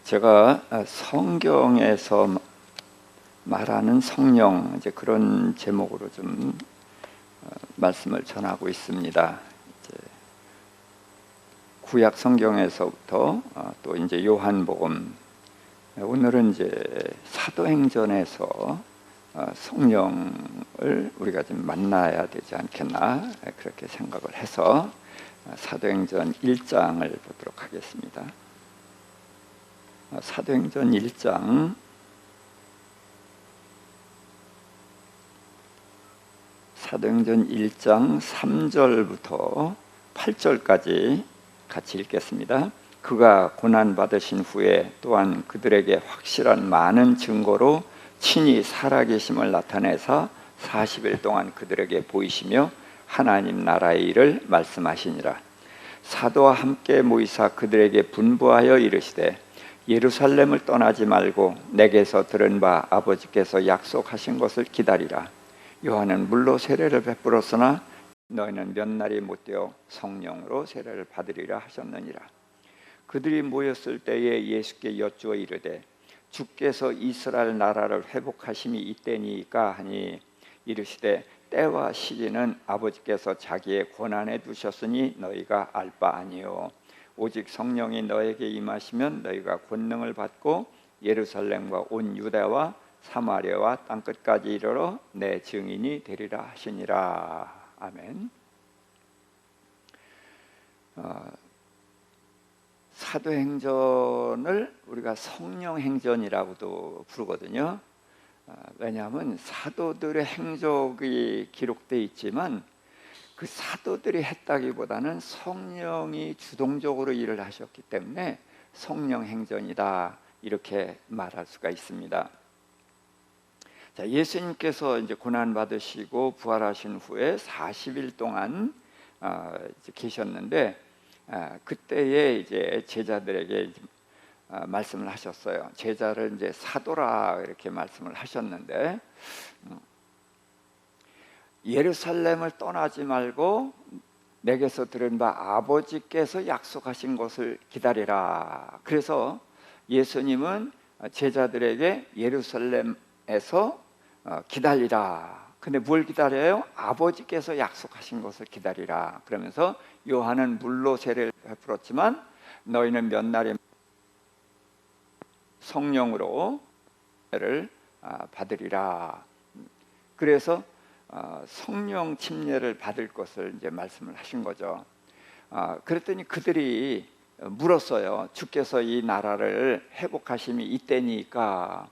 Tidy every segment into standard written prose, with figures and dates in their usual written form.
제가 성경에서 말하는 성령, 이제 그런 제목으로 좀 말씀을 전하고 있습니다. 이제 구약 성경에서부터 또 이제 요한복음, 오늘은 이제 사도행전에서 성령을 우리가 좀 만나야 되지 않겠나, 그렇게 생각을 해서 사도행전 1장을 보도록 하겠습니다. 사도행전 1장 3절부터 8절까지 같이 읽겠습니다. 그가 고난받으신 후에 또한 그들에게 확실한 많은 증거로 친히 살아계심을 나타내사 40일 동안 그들에게 보이시며 하나님 나라의 일을 말씀하시니라. 사도와 함께 모이사 그들에게 분부하여 이르시되 예루살렘을 떠나지 말고 내게서 들은 바 아버지께서 약속하신 것을 기다리라. 요한은 물로 세례를 베풀었으나 너희는 몇 날이 못되어 성령으로 세례를 받으리라 하셨느니라. 그들이 모였을 때에 예수께 여쭈어 이르되 주께서 이스라엘 나라를 회복하심이 이때니까 하니 이르시되 때와 시기는 아버지께서 자기의 권한에 두셨으니 너희가 알 바 아니요 오직 성령이 너에게 임하시면 너희가 권능을 받고 예루살렘과 온 유다와 사마리아와 땅끝까지 이르러 내 증인이 되리라 하시니라. 아멘. 사도행전을 우리가 성령행전이라고도 부르거든요. 왜냐하면 사도들의 행적이 기록되어 있지만 그 사도들이 했다기보다는 성령이 주동적으로 일을 하셨기 때문에 성령행전이다, 이렇게 말할 수가 있습니다. 자, 예수님께서 이제 고난 받으시고 부활하신 후에 40일 동안 이제 계셨는데 그때에 이제 제자들에게 말씀을 하셨어요. 제자를 이제 사도라 이렇게 말씀을 하셨는데 예루살렘을 떠나지 말고 내게서 들은 바 아버지께서 약속하신 것을 기다리라. 그래서 예수님은 제자들에게 예루살렘에서 기다리라. 근데 뭘 기다려요? 아버지께서 약속하신 것을 기다리라. 그러면서 요한은 물로 세례를 베풀었지만 너희는 몇 날에 성령으로 세례를 받으리라. 그래서 성령 침례를 받을 것을 이제 말씀을 하신 거죠. 그랬더니 그들이 물었어요. 주께서 이 나라를 회복하심이 이때니까.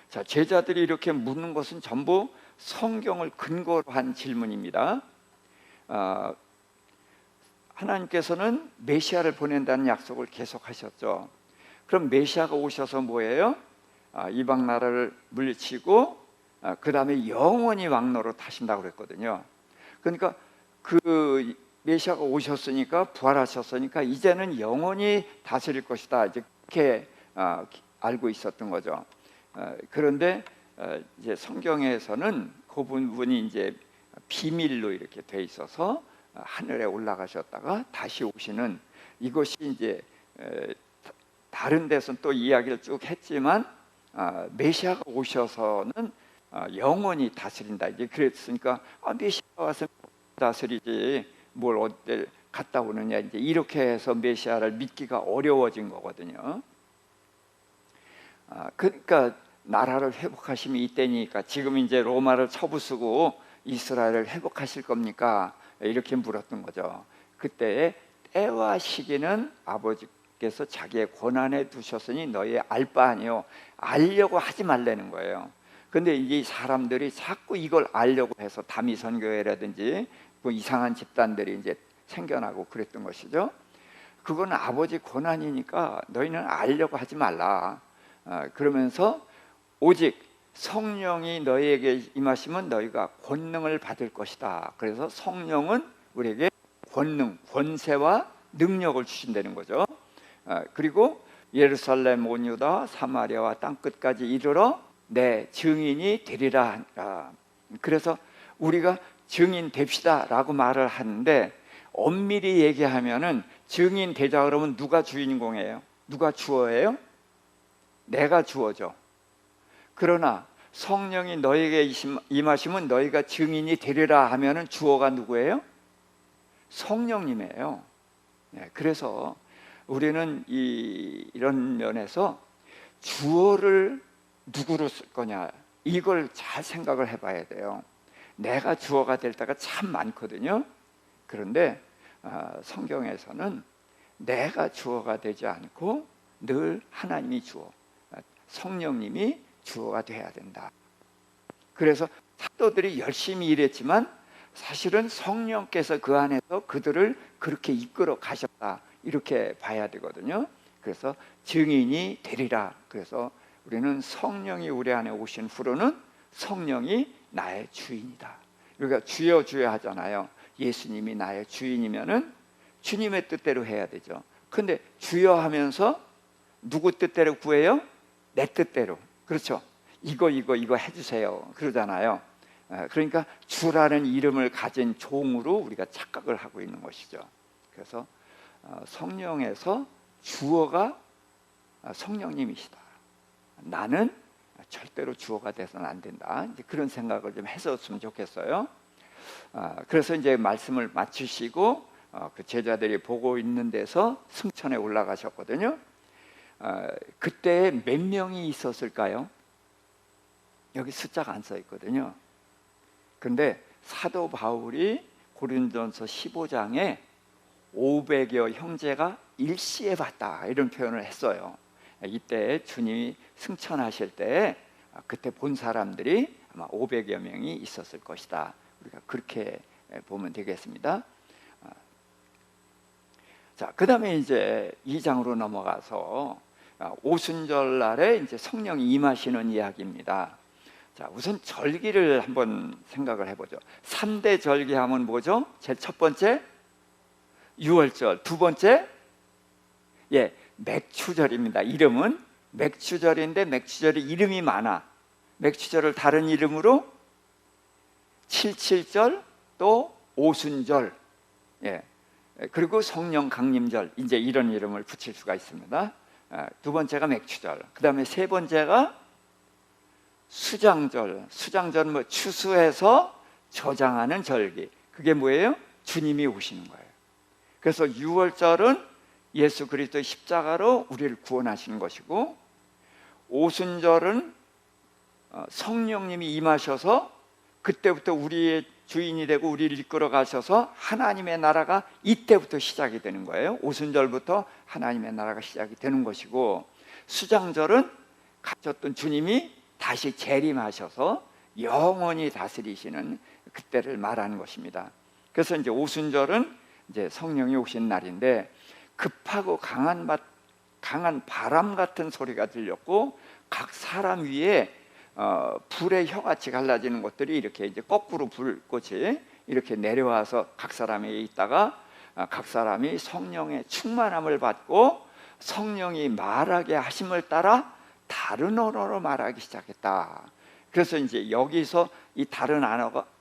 자, 제자들이 이렇게 묻는 것은 전부 성경을 근거로 한 질문입니다. 하나님께서는 메시아를 보낸다는 약속을 계속하셨죠. 그럼 메시아가 오셔서 뭐예요? 이방 나라를 물리치고 그 다음에 영원히 왕노로 타신다고 그랬거든요. 그러니까 그 메시아가 오셨으니까, 부활하셨으니까 이제는 영원히 다스릴 것이다, 이렇게 알고 있었던 거죠. 그런데 이제 성경에서는 그 부분이 이제 비밀로 이렇게 돼 있어서 하늘에 올라가셨다가 다시 오시는, 이것이 이제 다른 데서는 또 이야기를 쭉 했지만 메시아가 오셔서는 영원히 다스린다, 이제 그랬으니까 메시아가 와서 다스리지 뭘 어디 갔다 오느냐, 이제 이렇게 해서 메시아를 믿기가 어려워진 거거든요. 그러니까 나라를 회복하심이 이때니까, 지금 이제 로마를 쳐부수고 이스라엘을 회복하실 겁니까? 이렇게 물었던 거죠. 그때의 때와 시기는 아버지께서 자기의 권한에 두셨으니 너희 알 바 아니요, 알려고 하지 말라는 거예요. 근데 이 사람들이 자꾸 이걸 알려고 해서 다미선교회라든지 뭐 이상한 집단들이 이제 생겨나고 그랬던 것이죠. 그건 아버지 권한이니까 너희는 알려고 하지 말라. 그러면서 오직 성령이 너희에게 임하시면 너희가 권능을 받을 것이다. 그래서 성령은 우리에게 권능, 권세와 능력을 주신다는 거죠. 그리고 예루살렘, 온 유다, 사마리아와 땅끝까지 이르러 내 증인이 되리라. 그래서 우리가 증인 됩시다 라고 말을 하는데, 엄밀히 얘기하면은 증인 되자 그러면 누가 주인공이에요? 누가 주어예요? 내가 주어져. 그러나 성령이 너에게 임하시면 너희가 증인이 되리라 하면은 주어가 누구예요? 성령님이에요. 그래서 우리는 이런 면에서 주어를 누구로 쓸 거냐, 이걸 잘 생각을 해봐야 돼요. 내가 주어가 될 때가 참 많거든요. 그런데 성경에서는 내가 주어가 되지 않고 늘 하나님이 주어, 성령님이 주어가 돼야 된다. 그래서 사도들이 열심히 일했지만 사실은 성령께서 그 안에서 그들을 그렇게 이끌어 가셨다, 이렇게 봐야 되거든요. 그래서 증인이 되리라. 그래서 우리는 성령이 우리 안에 오신 후로는 성령이 나의 주인이다. 우리가 주여 주여 하잖아요. 예수님이 나의 주인이면은 주님의 뜻대로 해야 되죠. 근데 주여 하면서 누구 뜻대로 구해요? 내 뜻대로. 그렇죠? 이거 해주세요 그러잖아요. 그러니까 주라는 이름을 가진 종으로 우리가 착각을 하고 있는 것이죠. 그래서 성령에서 주어가 성령님이시다. 나는 절대로 주어가 돼서는 안 된다. 이제 그런 생각을 좀 했었으면 좋겠어요. 그래서 이제 말씀을 마치시고 그 제자들이 보고 있는 데서 승천에 올라가셨거든요. 그때 몇 명이 있었을까요? 여기 숫자가 안 써 있거든요. 근데 사도 바울이 고린도전서 15장에 500여 형제가 일시에 봤다, 이런 표현을 했어요. 이때 주님이 승천하실 때 그때 본 사람들이 아마 500여 명이 있었을 것이다. 우리가 그렇게 보면 되겠습니다. 자, 그 다음에 이제 2장으로 넘어가서 오순절 날에 이제 성령이 임하시는 이야기입니다. 자, 우선 절기를 한번 생각을 해보죠. 3대 절기 하면 뭐죠? 제일 첫 번째 유월절, 두 번째 맥추절입니다. 이름은 맥추절인데 맥추절이 이름이 많아. 맥추절을 다른 이름으로 칠칠절, 또 오순절, 그리고 성령 강림절, 이제 이런 이름을 붙일 수가 있습니다. 두 번째가 맥추절, 그 다음에 세 번째가 수장절. 수장절은 뭐 추수해서 저장하는 절기. 그게 뭐예요? 주님이 오시는 거예요. 그래서 유월절은 예수 그리스도의 십자가로 우리를 구원하시는 것이고, 오순절은 성령님이 임하셔서 그때부터 우리의 주인이 되고 우리를 이끌어 가셔서 하나님의 나라가 이때부터 시작이 되는 거예요. 오순절부터 하나님의 나라가 시작이 되는 것이고, 수장절은 가셨던 주님이 다시 재림하셔서 영원히 다스리시는 그때를 말하는 것입니다. 그래서 이제 오순절은 이제 성령이 오신 날인데, 급하고 강한 바람 같은 소리가 들렸고, 각 사람 위에 불의 혀같이 갈라지는 것들이 이렇게 이제 거꾸로 불꽃이 이렇게 내려와서 각 사람에게 있다가 각 사람이 성령의 충만함을 받고 성령이 말하게 하심을 따라 다른 언어로 말하기 시작했다. 그래서 이제 여기서 이 다른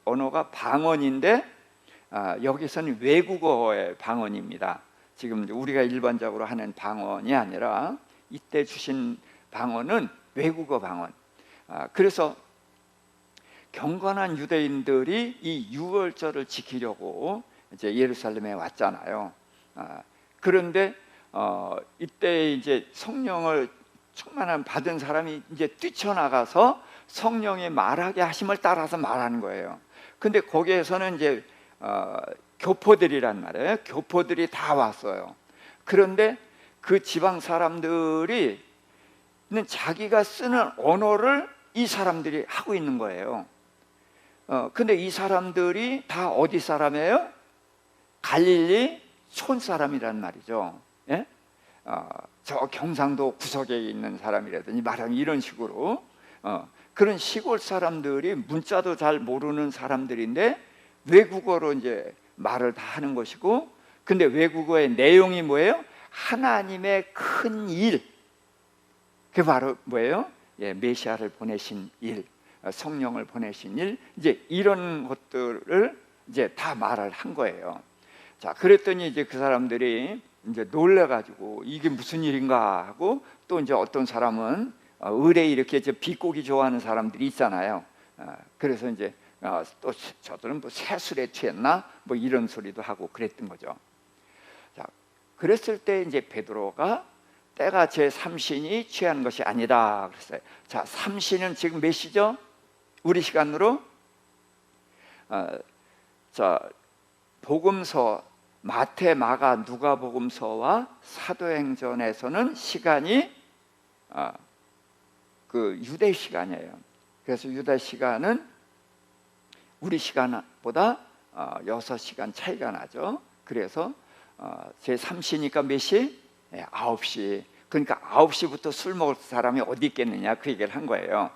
언어가 방언인데, 여기서는 외국어의 방언입니다. 지금 우리가 일반적으로 하는 방언이 아니라 이때 주신 방언은 외국어 방언. 그래서 경건한 유대인들이 이 유월절을 지키려고 이제 예루살렘에 왔잖아요. 그런데 이때 이제 성령을 충만한 받은 사람이 이제 뛰쳐나가서 성령의 말하게 하심을 따라서 말하는 거예요. 근데 거기에서는 이제 교포들이란 말이에요. 교포들이 다 왔어요. 그런데 그 지방 사람들이 자기가 쓰는 언어를 이 사람들이 하고 있는 거예요. 근데 이 사람들이 다 어디 사람이에요? 갈릴리 촌 사람이란 말이죠. 예? 저 경상도 구석에 있는 사람이라든지 말하면 이런 식으로 그런 시골 사람들이 문자도 잘 모르는 사람들인데 외국어로 이제 말을 다 하는 것이고, 근데 외국어의 내용이 뭐예요? 하나님의 큰 일, 그게 바로 뭐예요? 메시아를 보내신 일, 성령을 보내신 일, 이제 이런 것들을 이제 다 말을 한 거예요. 자, 그랬더니 이제 그 사람들이 이제 놀래가지고 이게 무슨 일인가 하고, 또 이제 어떤 사람은 을에 이렇게 비꼬기 좋아하는 사람들이 있잖아요. 그래서 이제 또 저들은 뭐 새술에 취했나 뭐 이런 소리도 하고 그랬던 거죠. 자, 그랬을 때 이제 베드로가 때가 제 삼신이 취한 것이 아니다 그랬어요. 자, 삼신은 지금 몇 시죠? 우리 시간으로 자, 복음서 마태, 마가, 누가복음서와 사도행전에서는 시간이 그 유대 시간이에요. 그래서 유대 시간은 우리 시간보다 6시간 차이가 나죠. 그래서 제 3시니까 몇 시? 9시. 그러니까 9시부터 술 먹을 사람이 어디 있겠느냐 그 얘기를 한 거예요.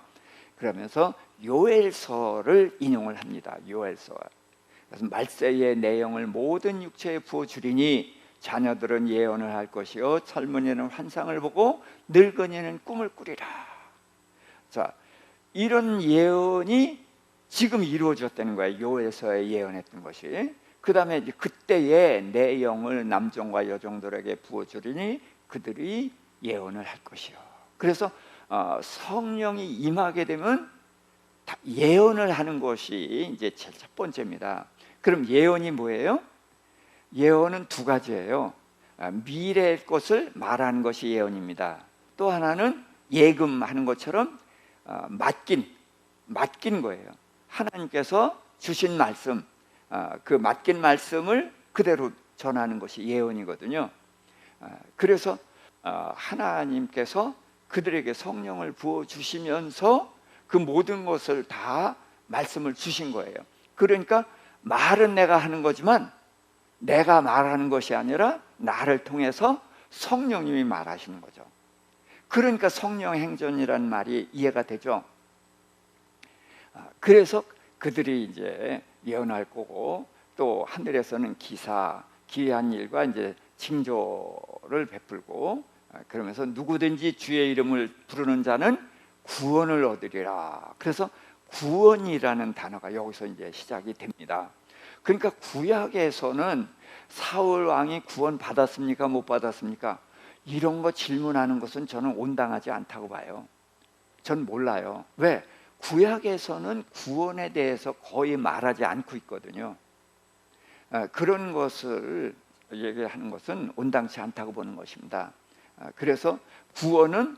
그러면서 요엘서를 인용을 합니다. 요엘서. 그래서 말세의 내용을 모든 육체에 부어주리니 자녀들은 예언을 할 것이요 젊은이는 환상을 보고 늙은이는 꿈을 꾸리라. 자, 이런 예언이 지금 이루어졌다는 거예요. 요엘서에 예언했던 것이. 그 다음에 그때의 내용을 남종과 여종들에게 부어주리니 그들이 예언을 할 것이요. 그래서 성령이 임하게 되면 예언을 하는 것이 이제 제일 첫 번째입니다. 그럼 예언이 뭐예요? 예언은 두 가지예요. 미래의 것을 말하는 것이 예언입니다. 또 하나는 예금하는 것처럼 맡긴 거예요. 하나님께서 주신 말씀, 그 맡긴 말씀을 그대로 전하는 것이 예언이거든요. 그래서 하나님께서 그들에게 성령을 부어주시면서 그 모든 것을 다 말씀을 주신 거예요. 그러니까 말은 내가 하는 거지만 내가 말하는 것이 아니라 나를 통해서 성령님이 말하시는 거죠. 그러니까 성령 행전이라는 말이 이해가 되죠. 그래서 그들이 이제 예언할 거고, 또 하늘에서는 기사, 기이한 일과 이제 징조를 베풀고, 그러면서 누구든지 주의 이름을 부르는 자는 구원을 얻으리라. 그래서 구원이라는 단어가 여기서 이제 시작이 됩니다. 그러니까 구약에서는 사울 왕이 구원 받았습니까? 못 받았습니까? 이런 거 질문하는 것은 저는 온당하지 않다고 봐요. 전 몰라요. 왜? 구약에서는 구원에 대해서 거의 말하지 않고 있거든요. 그런 것을 얘기하는 것은 온당치 않다고 보는 것입니다. 그래서 구원은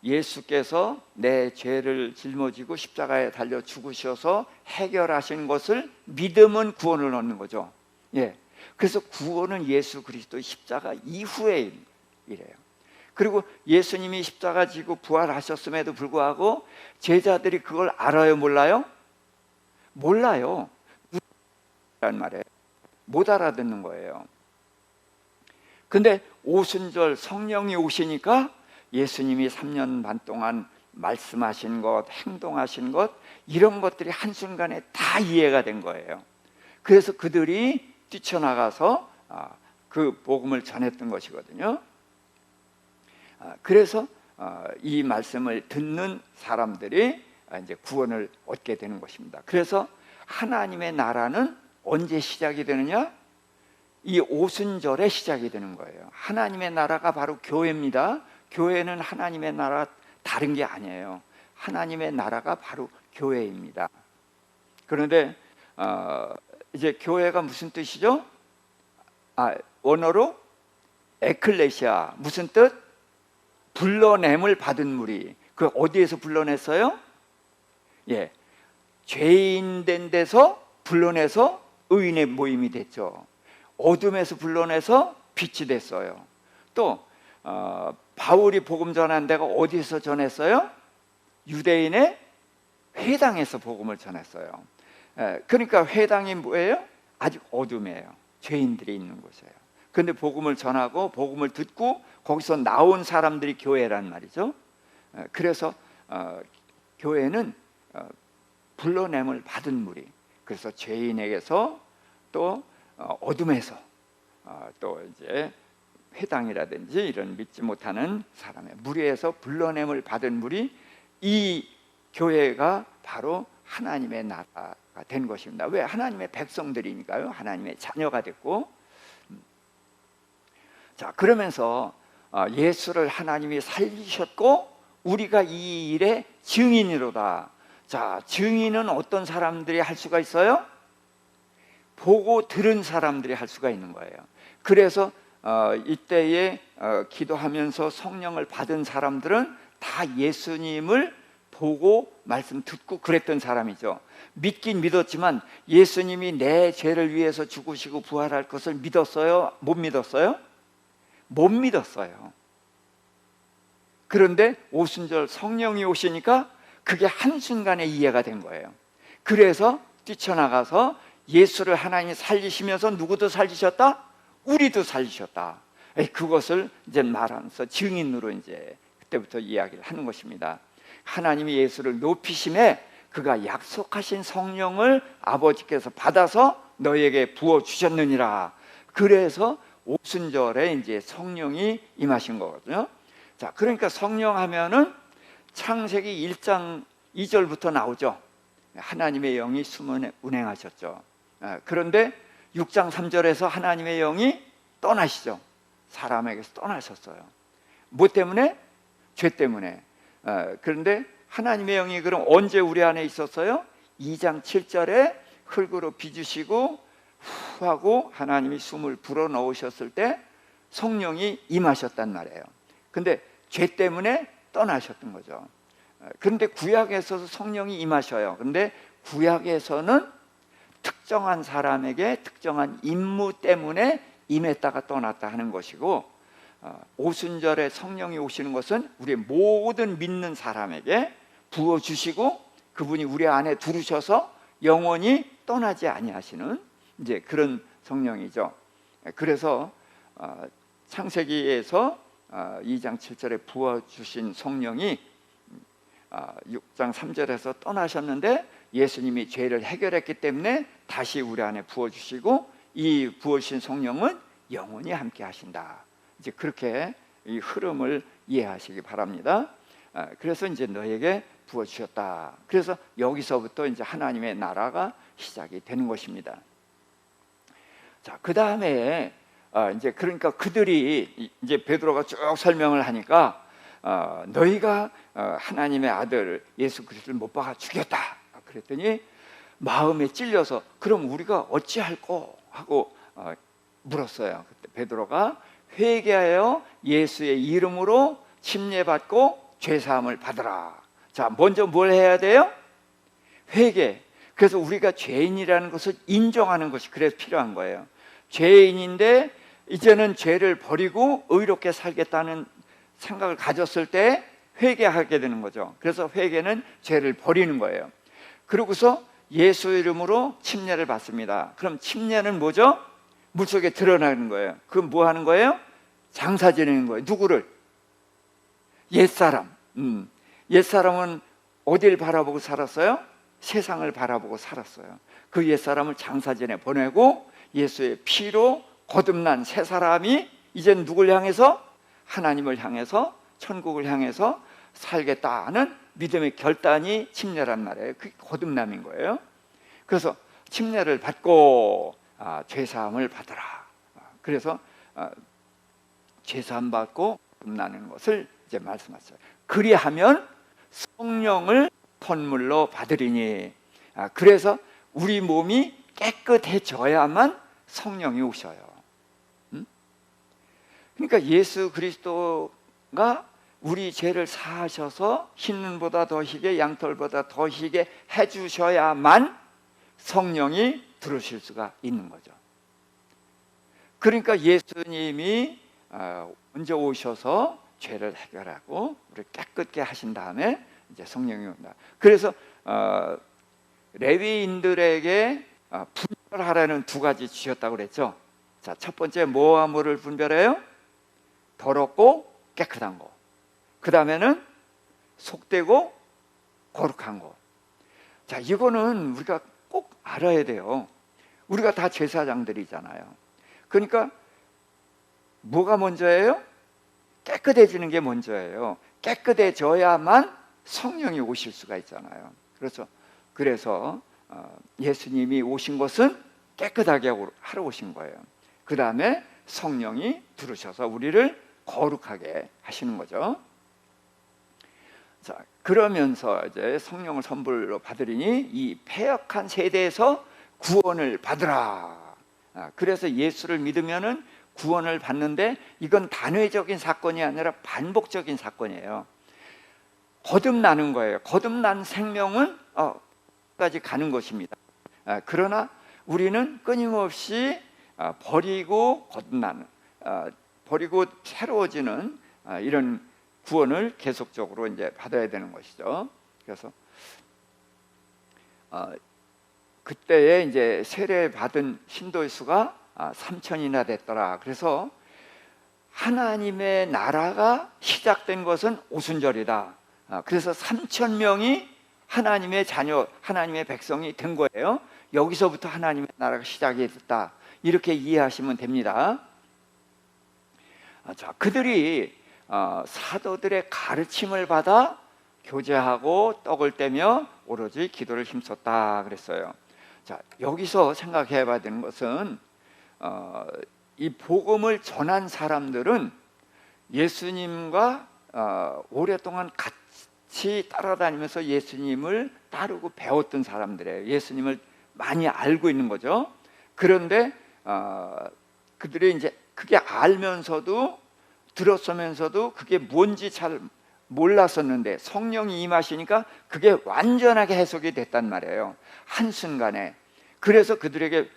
예수께서 내 죄를 짊어지고 십자가에 달려 죽으셔서 해결하신 것을 믿으면 구원을 얻는 거죠. 예. 그래서 구원은 예수 그리스도의 십자가 이후에 이래요. 그리고 예수님이 십자가 지고 부활하셨음에도 불구하고 제자들이 그걸 알아요, 몰라요? 몰라요. 라는 말이에요. 못 알아듣는 거예요. 근데 오순절 성령이 오시니까 예수님이 3년 반 동안 말씀하신 것, 행동하신 것, 이런 것들이 한순간에 다 이해가 된 거예요. 그래서 그들이 뛰쳐나가서 그 복음을 전했던 것이거든요. 그래서 이 말씀을 듣는 사람들이 이제 구원을 얻게 되는 것입니다. 그래서 하나님의 나라는 언제 시작이 되느냐? 이 오순절에 시작이 되는 거예요. 하나님의 나라가 바로 교회입니다. 교회는 하나님의 나라 다른 게 아니에요. 하나님의 나라가 바로 교회입니다. 그런데 이제 교회가 무슨 뜻이죠? 원어로 에클레시아, 무슨 뜻? 불러냄을 받은 무리. 그 어디에서 불러냈어요? 예, 죄인 된 데서 불러내서 의인의 모임이 됐죠. 어둠에서 불러내서 빛이 됐어요. 또 바울이 복음 전한 데가 어디서 전했어요? 유대인의 회당에서 복음을 전했어요. 그러니까 회당이 뭐예요? 아직 어둠이에요. 죄인들이 있는 곳이에요. 그런데 복음을 전하고 복음을 듣고 거기서 나온 사람들이 교회란 말이죠. 그래서 교회는 불러냄을 받은 무리. 그래서 죄인에게서 또 어둠에서 또 이제 회당이라든지 이런 믿지 못하는 사람의 무리에서 불러냄을 받은 무리, 이 교회가 바로 하나님의 나라가 된 것입니다. 왜? 하나님의 백성들이니까요. 하나님의 자녀가 됐고. 자, 그러면서 예수를 하나님이 살리셨고 우리가 이 일의 증인이로다. 자, 증인은 어떤 사람들이 할 수가 있어요? 보고 들은 사람들이 할 수가 있는 거예요. 그래서 이때에 기도하면서 성령을 받은 사람들은 다 예수님을 보고 말씀 듣고 그랬던 사람이죠. 믿긴 믿었지만 예수님이 내 죄를 위해서 죽으시고 부활할 것을 믿었어요? 못 믿었어요? 못 믿었어요. 그런데 오순절 성령이 오시니까 그게 한순간에 이해가 된 거예요. 그래서 뛰쳐나가서 예수를 하나님이 살리시면서 누구도 살리셨다? 우리도 살리셨다. 그것을 이제 말하면서 증인으로 이제 그때부터 이야기를 하는 것입니다. 하나님이 예수를 높이심에 그가 약속하신 성령을 아버지께서 받아서 너에게 부어 주셨느니라. 그래서 오순절에 이제 성령이 임하신 거거든요. 자, 그러니까 성령 하면은 창세기 1장 2절부터 나오죠. 하나님의 영이 숨은 운행하셨죠. 그런데 6장 3절에서 하나님의 영이 떠나시죠. 사람에게서 떠나셨어요. 뭐 때문에? 죄 때문에. 그런데 하나님의 영이 그럼 언제 우리 안에 있었어요? 2장 7절에 흙으로 빚으시고 후 하고 하나님이 숨을 불어넣으셨을 때 성령이 임하셨단 말이에요. 근데 죄 때문에 떠나셨던 거죠. 그런데 구약에서도 성령이 임하셔요. 그런데 구약에서는 특정한 사람에게 특정한 임무 때문에 임했다가 떠났다 하는 것이고, 오순절에 성령이 오시는 것은 우리 모든 믿는 사람에게 부어주시고 그분이 우리 안에 들으셔서 영원히 떠나지 아니하시는 이제 그런 성령이죠. 그래서 창세기에서 2장 7절에 부어주신 성령이 6장 3절에서 떠나셨는데 예수님이 죄를 해결했기 때문에 다시 우리 안에 부어주시고 이 부어주신 성령은 영원히 함께 하신다. 이제 그렇게 이 흐름을 이해하시기 바랍니다. 그래서 이제 너에게 부어주셨다. 그래서 여기서부터 이제 하나님의 나라가 시작이 되는 것입니다. 자, 그 다음에 이제 그러니까 그들이 이제 베드로가 쭉 설명을 하니까 너희가 하나님의 아들 예수 그리스도를 못 박아 죽였다. 그랬더니 마음에 찔려서 그럼 우리가 어찌할꼬 하고 물었어요. 그때 베드로가 회개하여 예수의 이름으로 침례받고 죄사함을 받으라. 자, 먼저 뭘 해야 돼요? 회개. 그래서 우리가 죄인이라는 것을 인정하는 것이 그래서 필요한 거예요. 죄인인데 이제는 죄를 버리고 의롭게 살겠다는 생각을 가졌을 때 회개하게 되는 거죠. 그래서 회개는 죄를 버리는 거예요. 그러고서 예수 이름으로 침례를 받습니다. 그럼 침례는 뭐죠? 물속에 드러나는 거예요. 그럼 뭐 하는 거예요? 장사 지내는 거예요. 누구를? 옛사람. 옛사람은 어딜 바라보고 살았어요? 세상을 바라보고 살았어요. 그 옛사람을 장사 지내 보내고 예수의 피로 거듭난 새 사람이 이제 누굴 향해서? 하나님을 향해서 천국을 향해서 살겠다는 믿음의 결단이 침례란 말이에요. 그게 거듭남인 거예요. 그래서 침례를 받고 죄사함을 받으라. 그래서 죄사함 받고 거듭나는 것을 이제 말씀하셨어요. 그리하면 성령을 선물로 받으리니. 그래서 우리 몸이 깨끗해져야만 성령이 오셔요. 그러니까 예수 그리스도가 우리 죄를 사하셔서 흰눈보다 더 희게 양털보다 더 희게 해주셔야만 성령이 들어오실 수가 있는 거죠. 그러니까 예수님이 먼저 오셔서 죄를 해결하고 우리를 깨끗게 하신 다음에 이제 성령이 온다. 그래서 레위인들에게 분별하라는 두 가지 주셨다고 그랬죠. 자, 첫 번째 뭐와 뭐를 분별해요? 더럽고 깨끗한 거. 그 다음에는 속되고 거룩한 거. 자, 이거는 우리가 꼭 알아야 돼요. 우리가 다 제사장들이잖아요. 그러니까 뭐가 먼저예요? 깨끗해지는 게 먼저예요. 깨끗해져야만 성령이 오실 수가 있잖아요. 그래서 예수님이 오신 것은 깨끗하게 하러 오신 거예요. 그 다음에 성령이 들으셔서 우리를 거룩하게 하시는 거죠. 자, 그러면서 이제 성령을 선물로 받으리니 이 패역한 세대에서 구원을 받으라. 그래서 예수를 믿으면은 구원을 받는데 이건 단회적인 사건이 아니라 반복적인 사건이에요. 거듭나는 거예요. 거듭난 생명은 까지 가는 것입니다. 그러나 우리는 끊임없이 버리고 거듭나는, 버리고 새로워지는 이런 구원을 계속적으로 이제 받아야 되는 것이죠. 그래서 그때에 이제 세례 받은 신도의 수가 3천이나 됐더라. 그래서 하나님의 나라가 시작된 것은 오순절이다. 그래서 3천 명이 하나님의 자녀, 하나님의 백성이 된 거예요. 여기서부터 하나님의 나라가 시작이 됐다. 이렇게 이해하시면 됩니다. 자, 그들이 사도들의 가르침을 받아 교제하고 떡을 떼며 오로지 기도를 힘썼다 그랬어요. 자, 여기서 생각해 봐야 되는 것은 이 복음을 전한 사람들은 예수님과 오랫동안 같이 따라다니면서 예수님을 따르고 배웠던 사람들이에요. 예수님을 많이 알고 있는 거죠. 그런데 그들이 이제 그게 알면서도 들었으면서도 그게 뭔지 잘 몰랐었는데 성령이 임하시니까 그게 완전하게 해석이 됐단 말이에요. 한순간에. 그래서 그들에게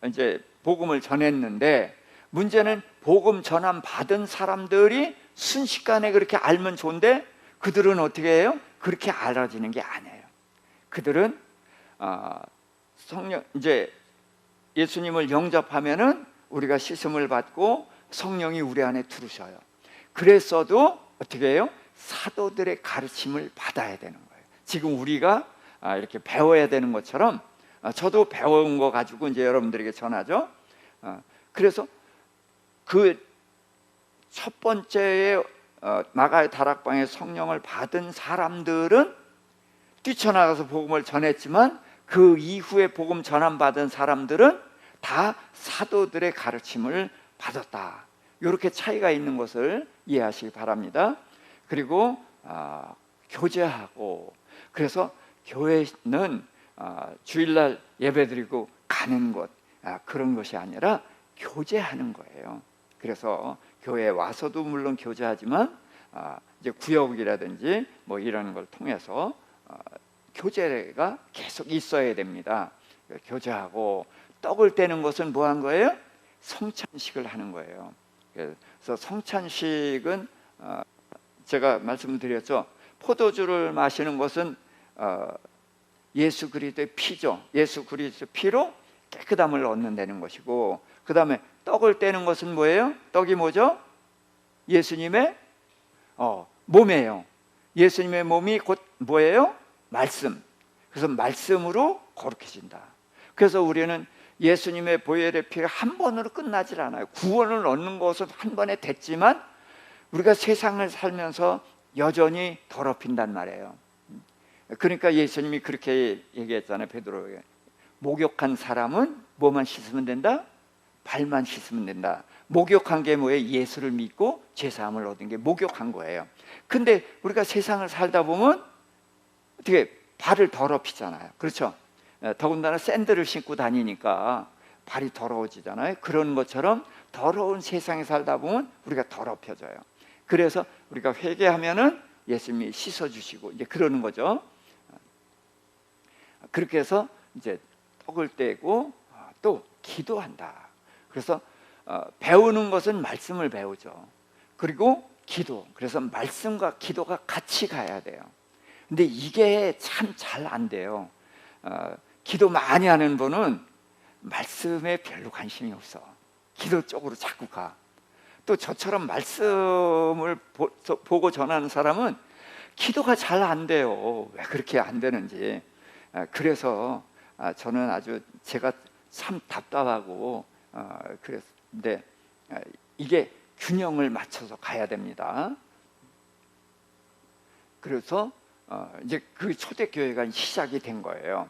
이제 복음을 전했는데 문제는 복음 전함 받은 사람들이 순식간에 그렇게 알면 좋은데 그들은 어떻게 해요? 그렇게 알아지는 게 아니에요. 그들은 성령 이제 예수님을 영접하면은 우리가 씻음을 받고 성령이 우리 안에 들으셔요. 그랬어도 어떻게 해요? 사도들의 가르침을 받아야 되는 거예요. 지금 우리가 이렇게 배워야 되는 것처럼 저도 배운 거 가지고 이제 여러분들에게 전하죠. 그래서 그 첫 번째에 마가의 다락방에 성령을 받은 사람들은 뛰쳐나가서 복음을 전했지만 그 이후에 복음 전함 받은 사람들은 다 사도들의 가르침을 받았다. 이렇게 차이가 있는 것을 이해하시기 바랍니다. 그리고 교제하고, 그래서 교회는 주일날 예배드리고 가는 것, 그런 것이 아니라 교제하는 거예요. 그래서 교회에 와서도 물론 교제하지만 이제 구역이라든지 뭐 이런 걸 통해서 교제가 계속 있어야 됩니다. 교제하고 떡을 떼는 것은 뭐 한 거예요? 성찬식을 하는 거예요. 그래서 성찬식은 제가 말씀드렸죠. 포도주를 마시는 것은 예수 그리스도의 피죠. 예수 그리스도의 피로 깨끗함을 얻는다는 것이고, 그 다음에 떡을 떼는 것은 뭐예요? 떡이 뭐죠? 예수님의 몸이에요. 예수님의 몸이 곧 뭐예요? 말씀. 그래서 말씀으로 거룩해진다. 그래서 우리는 예수님의 보혈의 피가 한 번으로 끝나질 않아요. 구원을 얻는 것은 한 번에 됐지만 우리가 세상을 살면서 여전히 더럽힌단 말이에요. 그러니까 예수님이 그렇게 얘기했잖아요. 베드로에게. 목욕한 사람은 뭐만 씻으면 된다? 발만 씻으면 된다. 목욕한 게 뭐예요? 예수를 믿고 죄사함을 얻은 게 목욕한 거예요. 근데 우리가 세상을 살다 보면 어떻게 발을 더럽히잖아요. 그렇죠? 더군다나 샌들을 신고 다니니까 발이 더러워지잖아요. 그런 것처럼 더러운 세상에 살다 보면 우리가 더럽혀져요. 그래서 우리가 회개하면은 예수님이 씻어주시고 이제 그러는 거죠. 그렇게 해서 이제 떡을 떼고 또 기도한다. 그래서 배우는 것은 말씀을 배우죠. 그리고 기도. 그래서 말씀과 기도가 같이 가야 돼요. 근데 이게 참 잘 안 돼요. 기도 많이 하는 분은 말씀에 별로 관심이 없어. 기도 쪽으로 자꾸 가. 또 저처럼 말씀을 보고 전하는 사람은 기도가 잘 안 돼요. 왜 그렇게 안 되는지. 그래서 저는 아주 제가 참 답답하고 그랬는데 이게 균형을 맞춰서 가야 됩니다. 그래서 이제 그 초대교회가 시작이 된 거예요.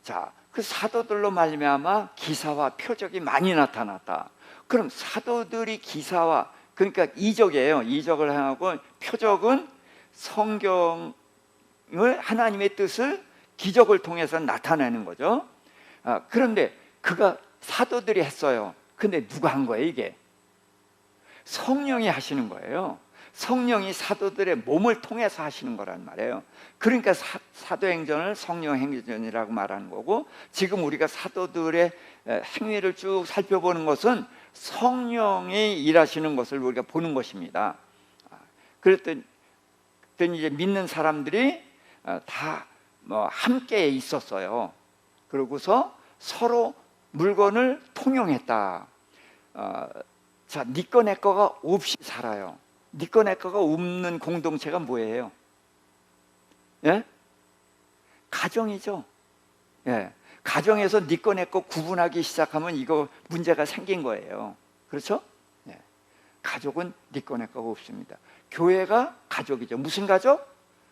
자, 그 사도들로 말미암아 기사와 표적이 많이 나타났다. 그럼 사도들이 기사화, 그러니까 이적이에요. 이적을 하고 표적은 성경을, 하나님의 뜻을 기적을 통해서 나타내는 거죠. 그런데 그가 사도들이 했어요. 근데 누가 한 거예요? 이게 성령이 하시는 거예요. 성령이 사도들의 몸을 통해서 하시는 거란 말이에요. 그러니까 사도행전을 성령행전이라고 말하는 거고, 지금 우리가 사도들의 행위를 쭉 살펴보는 것은 성령이 일하시는 것을 우리가 보는 것입니다. 그랬더니 이제 믿는 사람들이 다 함께 있었어요. 그러고서 서로 물건을 통용했다. 자, 네 거 내 거가 없이 살아요. 네 거 내 거가 없는 공동체가 뭐예요? 예? 가정이죠. 예. 가정에서 네 거 내 거 구분하기 시작하면 이거 문제가 생긴 거예요. 그렇죠? 예. 가족은 네 거 내 거가 없습니다. 교회가 가족이죠. 무슨 가족?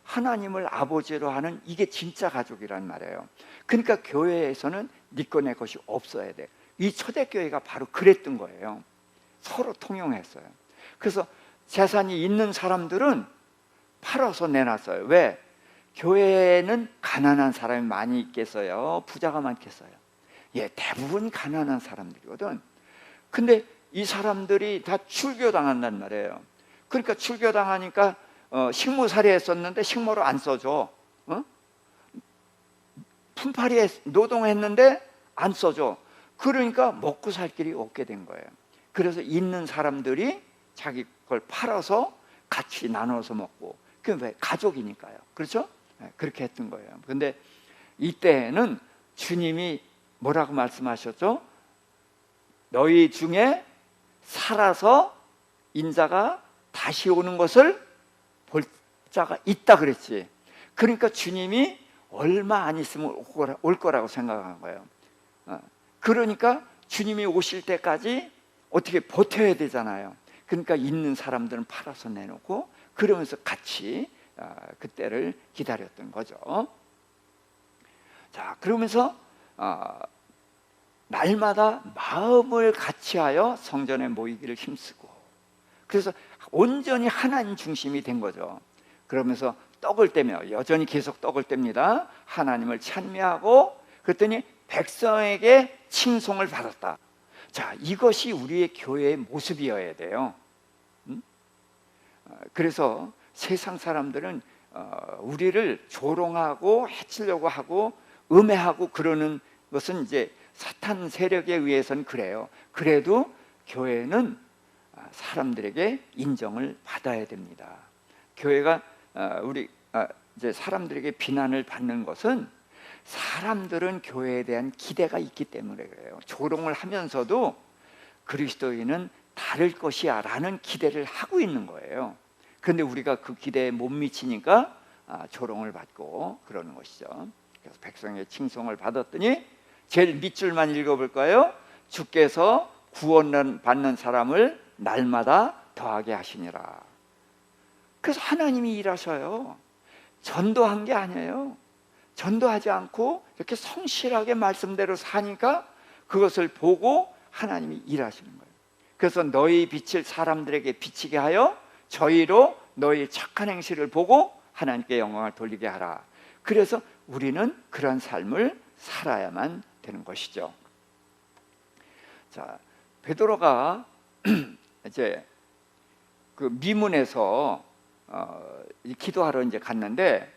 하나님을 아버지로 하는, 이게 진짜 가족이란 말이에요. 그러니까 교회에서는 네 거 내 것이 없어야 돼. 이 초대교회가 바로 그랬던 거예요. 서로 통용했어요. 그래서 재산이 있는 사람들은 팔아서 내놨어요. 왜? 교회에는 가난한 사람이 많이 있겠어요? 부자가 많겠어요? 예, 대부분 가난한 사람들이거든. 근데 이 사람들이 다 출교당한단 말이에요. 그러니까 출교당하니까 식모살이 했었는데 식모로 안 써줘. 품팔이에 노동했는데 안 써줘. 그러니까 먹고 살 길이 없게 된 거예요. 그래서 있는 사람들이 자기 걸 팔아서 같이 나눠서 먹고, 그게 왜? 가족이니까요. 그렇죠? 그렇게 했던 거예요. 그런데 이때는 주님이 뭐라고 말씀하셨죠? 너희 중에 살아서 인자가 다시 오는 것을 볼 자가 있다 그랬지. 그러니까 주님이 얼마 안 있으면 올 거라고 생각한 거예요. 그러니까 주님이 오실 때까지 어떻게 버텨야 되잖아요. 그러니까 있는 사람들은 팔아서 내놓고 그러면서 같이 그때를 기다렸던 거죠. 자, 그러면서 날마다 마음을 같이하여 성전에 모이기를 힘쓰고, 그래서 온전히 하나님 중심이 된 거죠. 그러면서 떡을 떼며, 여전히 계속 떡을 뗍니다. 하나님을 찬미하고, 그랬더니 백성에게 칭송을 받았다. 자, 이것이 우리의 교회의 모습이어야 돼요. 그래서 세상 사람들은 우리를 조롱하고 해치려고 하고 음해하고 그러는 것은 이제 사탄 세력에 의해서는 그래요. 그래도 교회는 사람들에게 인정을 받아야 됩니다. 교회가 이제 사람들에게 비난을 받는 것은 사람들은 교회에 대한 기대가 있기 때문에 그래요. 조롱을 하면서도 그리스도인은 다를 것이야 라는 기대를 하고 있는 거예요. 그런데 우리가 그 기대에 못 미치니까 조롱을 받고 그러는 것이죠. 그래서 백성의 칭송을 받았더니 제일 밑줄만 읽어볼까요? 주께서 구원 받는 사람을 날마다 더하게 하시니라. 그래서 하나님이 일하셔요. 전도한 게 아니에요. 전도하지 않고 이렇게 성실하게 말씀대로 사니까 그것을 보고 하나님이 일하시는 거예요. 그래서 너희 빛을 사람들에게 비치게 하여 저희로 너희 착한 행실을 보고 하나님께 영광을 돌리게 하라. 그래서 우리는 그런 삶을 살아야만 되는 것이죠. 자, 베드로가 이제 그 미문에서 기도하러 이제 갔는데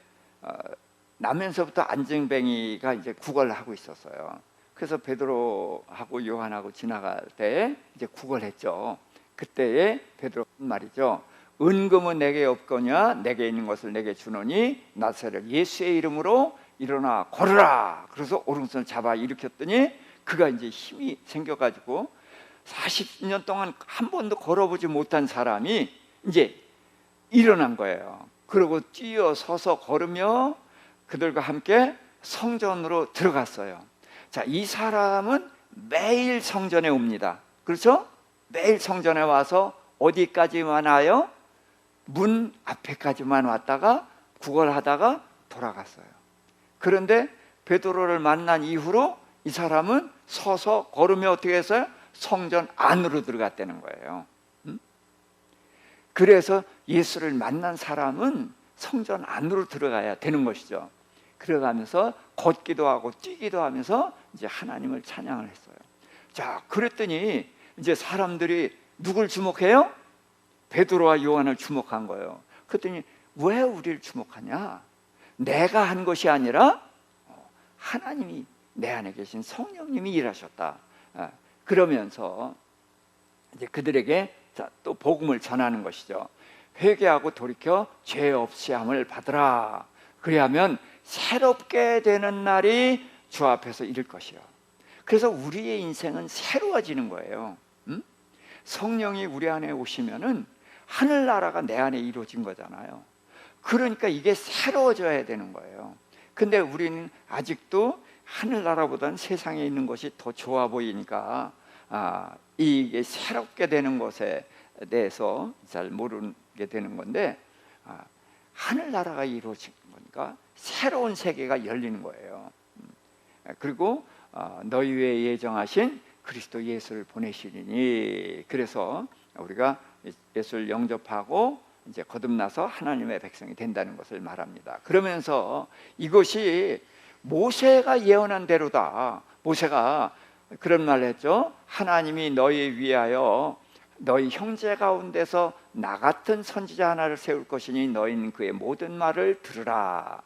나면서부터 안증뱅이가 이제 구걸을 하고 있었어요. 그래서 베드로하고 요한하고 지나갈 때 이제 구걸했죠. 그때에 베드로 말이죠. 은금은 내게 없거냐, 내게 있는 것을 내게 주노니 나사렛 예수의 이름으로 일어나 걸으라. 그래서 오른손을 잡아 일으켰더니 그가 이제 힘이 생겨가지고 40년 동안 한 번도 걸어보지 못한 사람이 이제 일어난 거예요. 그리고 뛰어서서 걸으며 그들과 함께 성전으로 들어갔어요. 자, 이 사람은 매일 성전에 옵니다. 그렇죠? 매일 성전에 와서 어디까지만 와요? 문 앞에까지만 왔다가 구걸하다가 돌아갔어요. 그런데 베드로를 만난 이후로 이 사람은 서서 걸으며 어떻게 했어요? 성전 안으로 들어갔다는 거예요. 그래서 예수를 만난 사람은 성전 안으로 들어가야 되는 것이죠. 들어가면서 걷기도 하고 뛰기도 하면서 이제 하나님을 찬양을 했어요. 자, 그랬더니 이제 사람들이 누굴 주목해요? 베드로와 요한을 주목한 거예요. 그랬더니 왜 우리를 주목하냐? 내가 한 것이 아니라 하나님이 내 안에 계신 성령님이 일하셨다. 그러면서 이제 그들에게 또 복음을 전하는 것이죠. 회개하고 돌이켜 죄 없이 함을 받으라. 그리하면 새롭게 되는 날이 주 앞에서 이를 것이요. 그래서 우리의 인생은 새로워지는 거예요. 성령이 우리 안에 오시면은 하늘나라가 내 안에 이루어진 거잖아요. 그러니까 이게 새로워져야 되는 거예요. 근데 우리는 아직도 하늘나라보다는 세상에 있는 것이 더 좋아 보이니까 이게 새롭게 되는 것에 대해서 잘 모르게 되는 건데, 하늘나라가 이루어진 거니까 새로운 세계가 열리는 거예요. 그리고 너희 위에 예정하신 그리스도 예수를 보내시리니, 그래서 우리가 예수를 영접하고 이제 거듭나서 하나님의 백성이 된다는 것을 말합니다. 그러면서 이것이 모세가 예언한 대로다. 모세가 그런 말을 했죠. 하나님이 너희 위하여 너희 형제 가운데서 나 같은 선지자 하나를 세울 것이니 너희는 그의 모든 말을 들으라.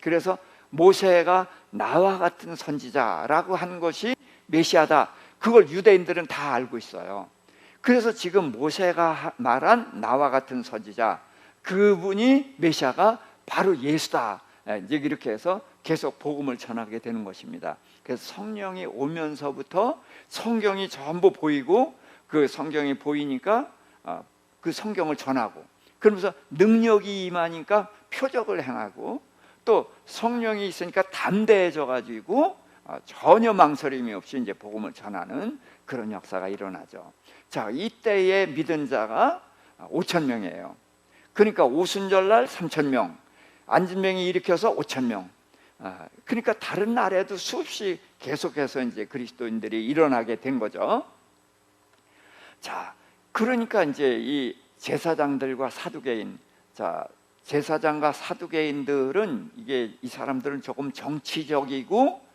그래서 모세가 나와 같은 선지자라고 한 것이 메시아다. 그걸 유대인들은 다 알고 있어요. 그래서 지금 모세가 말한 나와 같은 선지자, 그분이 메시아가 바로 예수다. 이제 이렇게 해서 계속 복음을 전하게 되는 것입니다. 그래서 성령이 오면서부터 성경이 전부 보이고, 그 성경이 보이니까 그 성경을 전하고, 그러면서 능력이 임하니까 표적을 행하고, 또 성령이 있으니까 담대해져 가지고 전혀 망설임이 없이 이제 복음을 전하는 그런 역사가 일어나죠. 자, 이때의 믿은 자가 5천 명이에요. 그러니까 오순절날 3천 명, 안진병이 일으켜서 5천 명. 그러니까 다른 날에도 수없이 계속해서 이제 그리스도인들이 일어나게 된 거죠. 자, 그러니까 이제 이 제사장들과 사두개인, 자, 제사장과 사두개인들은 이 사람들은 조금 정치적이고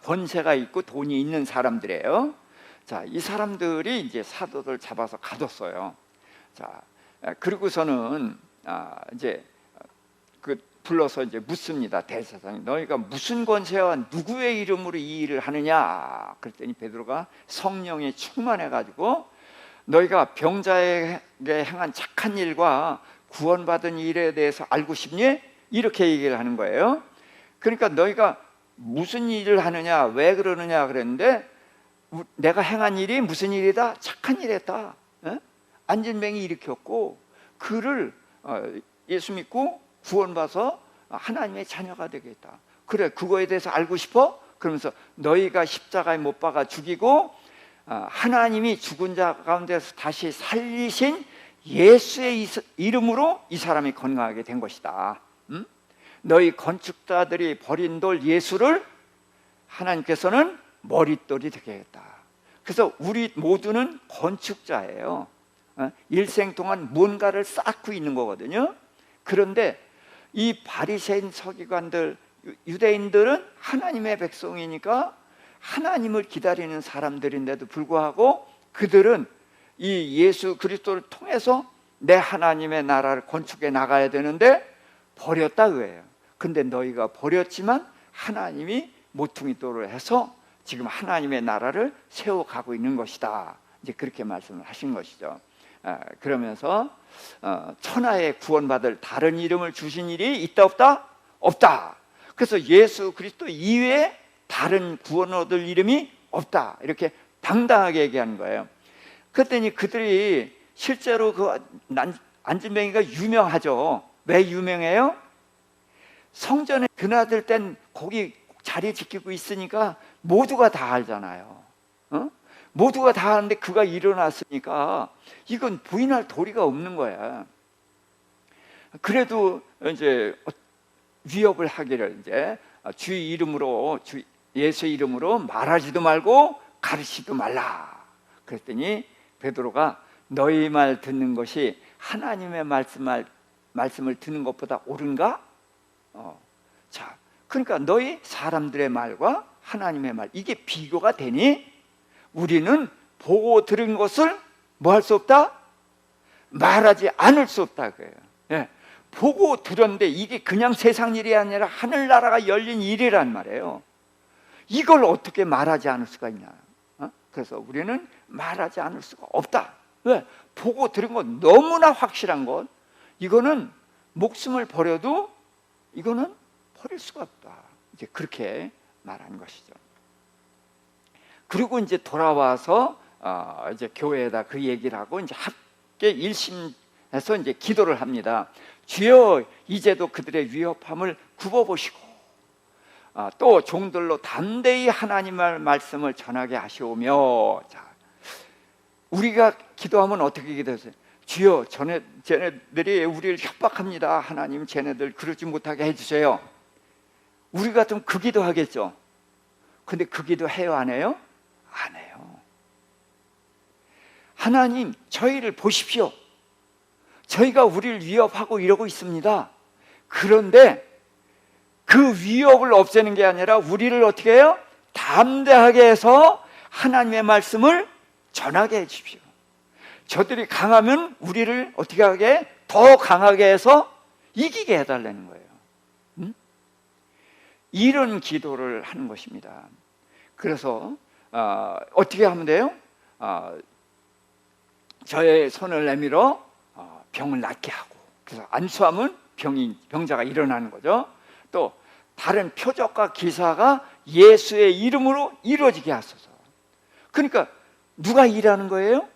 권세가 있고 돈이 있는 사람들이에요. 자, 이 사람들이 이제 사도들 잡아서 가뒀어요. 자, 그리고서는 이제 불러서 이제 묻습니다. 대제사장이 너희가 무슨 권세와 누구의 이름으로 이 일을 하느냐? 그랬더니 베드로가 성령에 충만해 가지고 너희가 병자에게 행한 착한 일과 구원받은 일에 대해서 알고 싶니? 이렇게 얘기를 하는 거예요. 그러니까 너희가 무슨 일을 하느냐, 왜 그러느냐 그랬는데, 내가 행한 일이 무슨 일이다? 착한 일이었다. 안진뱅이 일으켰고 그를 예수 믿고 구원받아서 하나님의 자녀가 되겠다. 그래, 그거에 대해서 알고 싶어? 그러면서 너희가 십자가에 못 박아 죽이고 하나님이 죽은 자 가운데서 다시 살리신 예수의 이름으로 이 사람이 건강하게 된 것이다. 너희 건축자들이 버린 돌 예수를 하나님께서는 머릿돌이 되게 하겠다. 그래서 우리 모두는 건축자예요. 일생 동안 뭔가를 쌓고 있는 거거든요. 그런데 이 바리새인 서기관들, 유대인들은 하나님의 백성이니까 하나님을 기다리는 사람들인데도 불구하고 그들은 이 예수 그리스도를 통해서 내 하나님의 나라를 건축해 나가야 되는데 버렸다 그거예요. 근데 너희가 버렸지만 하나님이 모퉁이돌을 해서 지금 하나님의 나라를 세워가고 있는 것이다. 이제 그렇게 말씀을 하신 것이죠. 그러면서 천하에 구원받을 다른 이름을 주신 일이 있다 없다? 없다. 그래서 예수 그리스도 이외에 다른 구원 얻을 이름이 없다. 이렇게 당당하게 얘기하는 거예요. 그랬더니 그들이 실제로 그 안진뱅이가 유명하죠. 왜 유명해요? 성전에 드나들 땐 거기 자리 지키고 있으니까 모두가 다 알잖아요. 모두가 다 아는데 그가 일어났으니까 이건 부인할 도리가 없는 거야. 그래도 이제 위협을 하기를 이제 주 이름으로, 주 예수의 이름으로 말하지도 말고 가르치지도 말라. 그랬더니 베드로가 너희 말 듣는 것이 하나님의 말씀을 듣는 것보다 옳은가? 자, 그러니까 너희 사람들의 말과 하나님의 말, 이게 비교가 되니 우리는 보고 들은 것을 뭐 할 수 없다? 말하지 않을 수 없다 그래요. 예, 보고 들었는데 이게 그냥 세상 일이 아니라 하늘나라가 열린 일이란 말이에요. 이걸 어떻게 말하지 않을 수가 있냐? 그래서 우리는 말하지 않을 수가 없다. 왜? 보고 들은 건 너무나 확실한 것, 이거는 목숨을 버려도 이거는 버릴 수가 없다. 이제 그렇게 말하는 것이죠. 그리고 이제 돌아와서 이제 교회에다 그 얘기를 하고 이제 함께 일심해서 이제 기도를 합니다. 주여, 이제도 그들의 위협함을 굽어보시고 또 종들로 담대히 하나님의 말씀을 전하게 하시오며. 자, 우리가 기도하면 어떻게 기도하세요? 주여, 쟤네들이 우리를 협박합니다. 하나님, 쟤네들 그러지 못하게 해주세요. 우리 같으면 그 기도 하겠죠. 근데 그 기도 해요, 안 해요? 안 해요. 하나님, 저희를 보십시오. 저희가 우리를 위협하고 이러고 있습니다. 그런데 그 위협을 없애는 게 아니라 우리를 어떻게 해요? 담대하게 해서 하나님의 말씀을 전하게 해 주십시오. 저들이 강하면 우리를 어떻게 하게? 더 강하게 해서 이기게 해달라는 거예요. 이런 기도를 하는 것입니다. 그래서 어떻게 하면 돼요? 저의 손을 내밀어 병을 낫게 하고, 그래서 안수하면 병자가 일어나는 거죠. 또 다른 표적과 기사가 예수의 이름으로 이루어지게 하소서. 그러니까 누가 일하는 거예요?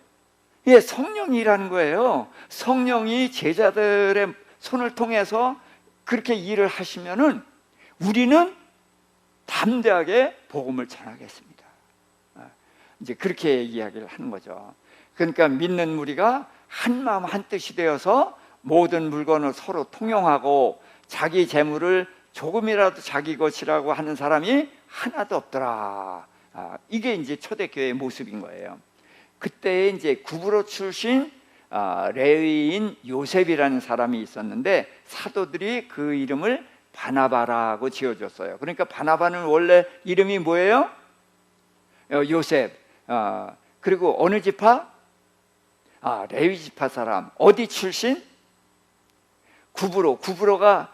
예, 성령이 일하는 거예요. 성령이 제자들의 손을 통해서 그렇게 일을 하시면은 우리는 담대하게 복음을 전하겠습니다. 이제 그렇게 이야기를 하는 거죠. 그러니까 믿는 무리가 한 마음 한 뜻이 되어서 모든 물건을 서로 통용하고 자기 재물을 조금이라도 자기 것이라고 하는 사람이 하나도 없더라. 이게 이제 초대교회의 모습인 거예요. 그때 이제 구브로 출신 레위인 요셉이라는 사람이 있었는데 사도들이 그 이름을 바나바라고 지어줬어요. 그러니까 바나바는 원래 이름이 뭐예요? 요셉. 그리고 어느 지파? 레위 지파 사람. 어디 출신? 구브로가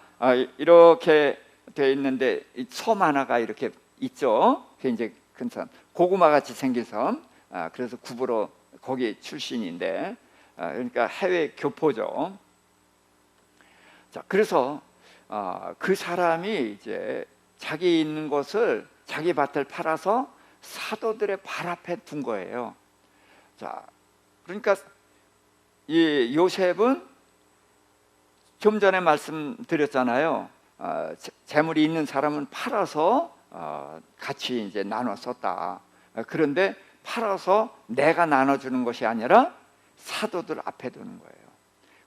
이렇게 되어 있는데 섬 하나가 이렇게 있죠. 그게 이제 큰 섬, 고구마 같이 생긴 섬. 그래서 구브로 거기 출신인데, 그러니까 해외 교포죠. 자, 그래서 그 사람이 이제 자기 있는 곳을, 자기 밭을 팔아서 사도들의 발 앞에 둔 거예요. 자, 그러니까 이 요셉은 좀 전에 말씀드렸잖아요. 재물이 있는 사람은 팔아서 같이 이제 나눠 썼다. 그런데 팔아서 내가 나눠주는 것이 아니라 사도들 앞에 두는 거예요.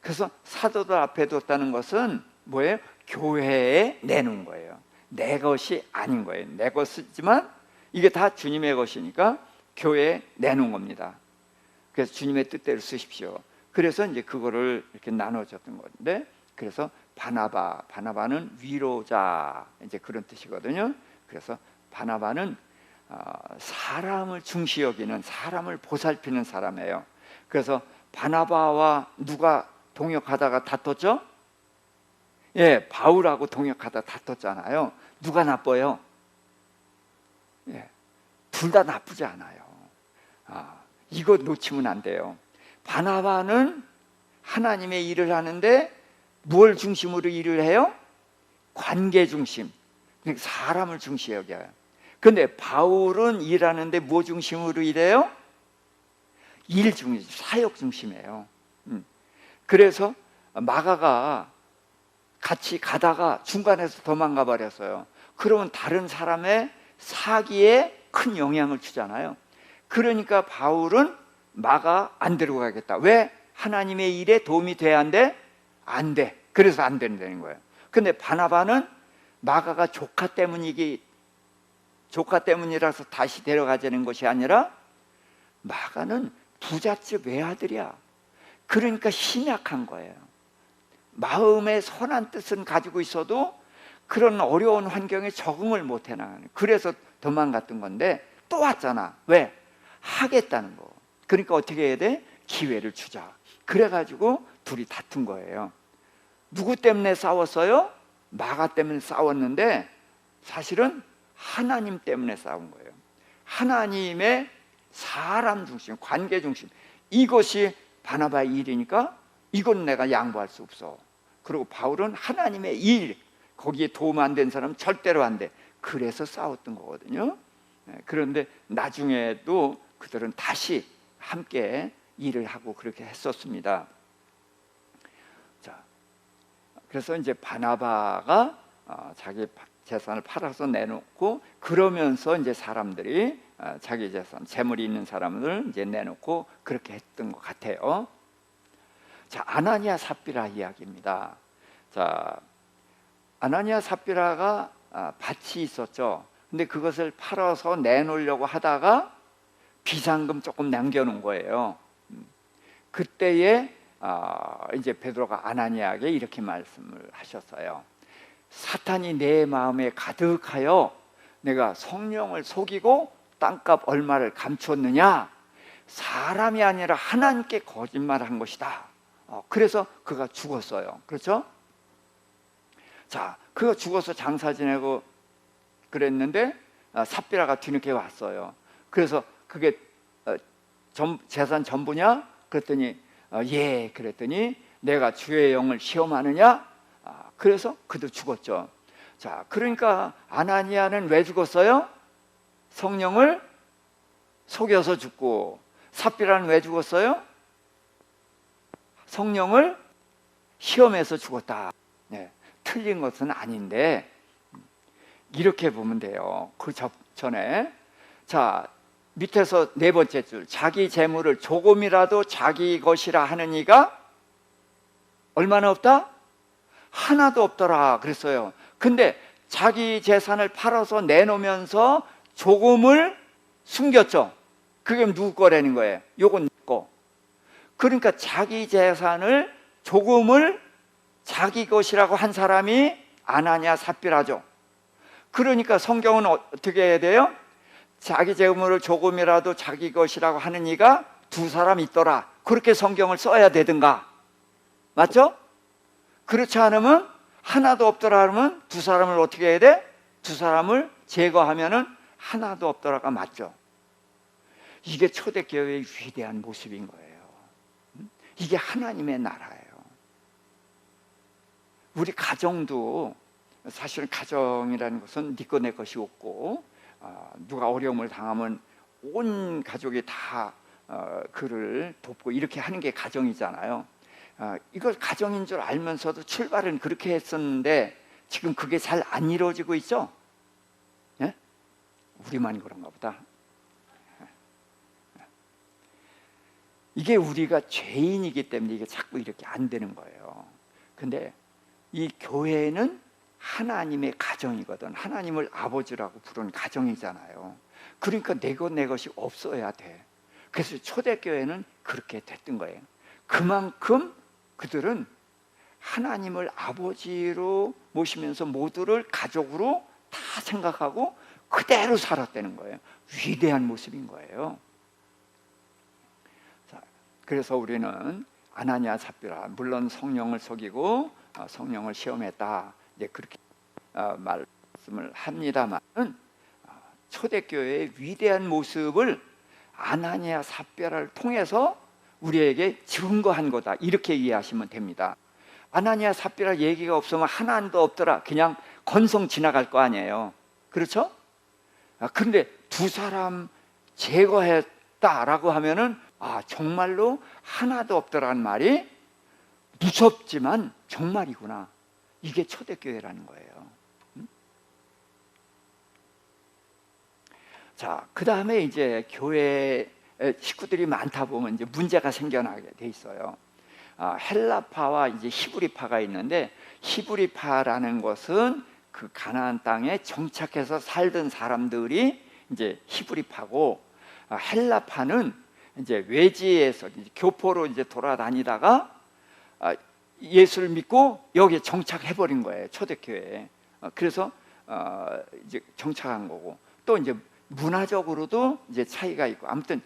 그래서 사도들 앞에 뒀다는 것은 뭐예요? 교회에 내놓은 거예요. 내 것이 아닌 거예요. 내 것이지만 이게 다 주님의 것이니까 교회에 내놓은 겁니다. 그래서 주님의 뜻대로 쓰십시오. 그래서 이제 그거를 이렇게 나눠줬던 건데, 그래서 바나바는 위로자, 이제 그런 뜻이거든요. 그래서 바나바는 사람을 중시 여기는, 사람을 보살피는 사람이에요. 그래서 바나바와 누가 동역하다가 다퉜죠? 예, 바울하고 동역하다 다퉜잖아요. 누가 나빠요? 예, 둘 다 나쁘지 않아요. 이거 놓치면 안 돼요. 바나바는 하나님의 일을 하는데 뭘 중심으로 일을 해요? 관계 중심, 그러니까 사람을 중시 여겨요. 그런데 바울은 일하는데 뭐 중심으로 일해요? 일 중심, 사역 중심이에요. 그래서 마가가 같이 가다가 중간에서 도망가 버렸어요. 그러면 다른 사람의 사기에 큰 영향을 주잖아요. 그러니까 바울은 마가 안 데리고 가겠다. 왜? 하나님의 일에 도움이 돼야 안 돼? 안 돼. 그래서 안 된다는 거예요. 근데 바나바는 마가가 조카 때문이라서 다시 데려가자는 것이 아니라 마가는 부잣집 외아들이야. 그러니까 심약한 거예요. 마음의 선한 뜻은 가지고 있어도 그런 어려운 환경에 적응을 못 해나가는, 그래서 도망갔던 건데 또 왔잖아. 왜? 하겠다는 거. 그러니까 어떻게 해야 돼? 기회를 주자. 그래가지고 둘이 다툰 거예요. 누구 때문에 싸웠어요? 마가 때문에 싸웠는데 사실은 하나님 때문에 싸운 거예요. 하나님의 사람 중심, 관계 중심, 이것이 바나바의 일이니까 이건 내가 양보할 수 없어. 그리고 바울은 하나님의 일, 거기에 도움 안 된 사람은 절대로 안 돼. 그래서 싸웠던 거거든요. 그런데 나중에도 그들은 다시 함께 일을 하고 그렇게 했었습니다. 자, 그래서 이제 바나바가 자기 재산을 팔아서 내놓고, 그러면서 이제 사람들이 자기 재산, 재물이 있는 사람을 이제 내놓고 그렇게 했던 것 같아요. 자, 아나니아 삽비라 이야기입니다. 자, 아나니아 삽비라가 밭이 있었죠. 근데 그것을 팔아서 내놓으려고 하다가 비상금 조금 남겨놓은 거예요. 그때에 이제 베드로가 아나니아에게 이렇게 말씀을 하셨어요. 사탄이 내 마음에 가득하여 내가 성령을 속이고 땅값 얼마를 감추었느냐? 사람이 아니라 하나님께 거짓말한 것이다. 그래서 그가 죽었어요. 그렇죠? 자, 그가 죽어서 장사 지내고 그랬는데 삽비라가 뒤늦게 왔어요. 그래서 그게 재산 전부냐? 그랬더니 예. 그랬더니 내가 주의 영을 시험하느냐? 그래서 그도 죽었죠. 자, 그러니까 아나니아는 왜 죽었어요? 성령을 속여서 죽고, 삽비라는 왜 죽었어요? 성령을 시험해서 죽었다. 네, 틀린 것은 아닌데 이렇게 보면 돼요. 그 전에 자, 밑에서 네 번째 줄, 자기 재물을 조금이라도 자기 것이라 하는 이가 얼마나 없다? 하나도 없더라 그랬어요. 근데 자기 재산을 팔아서 내놓으면서 조금을 숨겼죠. 그게 누구 거라는 거예요? 요건 내 거. 그러니까 자기 재산을 조금을 자기 것이라고 한 사람이 아나니아 삽비라죠. 그러니까 성경은 어떻게 해야 돼요? 자기 재물을 조금이라도 자기 것이라고 하는 이가 두 사람 있더라, 그렇게 성경을 써야 되든가. 맞죠? 그렇지 않으면, 하나도 없더라 하면 두 사람을 어떻게 해야 돼? 두 사람을 제거하면은 하나도 없더라가 맞죠. 이게 초대교회의 위대한 모습인 거예요. 이게 하나님의 나라예요. 우리 가정도 사실은 가정이라는 것은 네 거 내 것이 없고, 누가 어려움을 당하면 온 가족이 다 그를 돕고 이렇게 하는 게 가정이잖아요. 이걸 가정인 줄 알면서도 출발은 그렇게 했었는데 지금 그게 잘 안 이루어지고 있죠? 예? 우리만 그런가 보다. 이게 우리가 죄인이기 때문에 이게 자꾸 이렇게 안 되는 거예요. 근데 이 교회는 하나님의 가정이거든. 하나님을 아버지라고 부르는 가정이잖아요. 그러니까 내 것이 없어야 돼. 그래서 초대교회는 그렇게 됐던 거예요. 그만큼 그들은 하나님을 아버지로 모시면서 모두를 가족으로 다 생각하고 그대로 살았다는 거예요. 위대한 모습인 거예요. 자, 그래서 우리는 아나니아 삽비라, 물론 성령을 속이고 성령을 시험했다, 이제 그렇게 말씀을 합니다만은 초대교회의 위대한 모습을 아나니아 삽비라를 통해서 우리에게 증거한 거다, 이렇게 이해하시면 됩니다. 아나니아 삽비라 얘기가 없으면 하나도 없더라 그냥 건성 지나갈 거 아니에요. 그렇죠? 그런데 두 사람 제거했다라고 하면은 정말로 하나도 없더라는 말이 무섭지만 정말이구나, 이게 초대교회라는 거예요. 자, 그 다음에 이제 교회 식구들이 많다 보면 이제 문제가 생겨나게 돼 있어요. 헬라파와 이제 히브리파가 있는데, 히브리파라는 것은 그 가나안 땅에 정착해서 살던 사람들이 이제 히브리파고, 헬라파는 이제 외지에서 이제 교포로 이제 돌아다니다가 예수를 믿고 여기에 정착해 버린 거예요. 초대교회에. 그래서 이제 정착한 거고, 또 이제 문화적으로도 이제 차이가 있고, 아무튼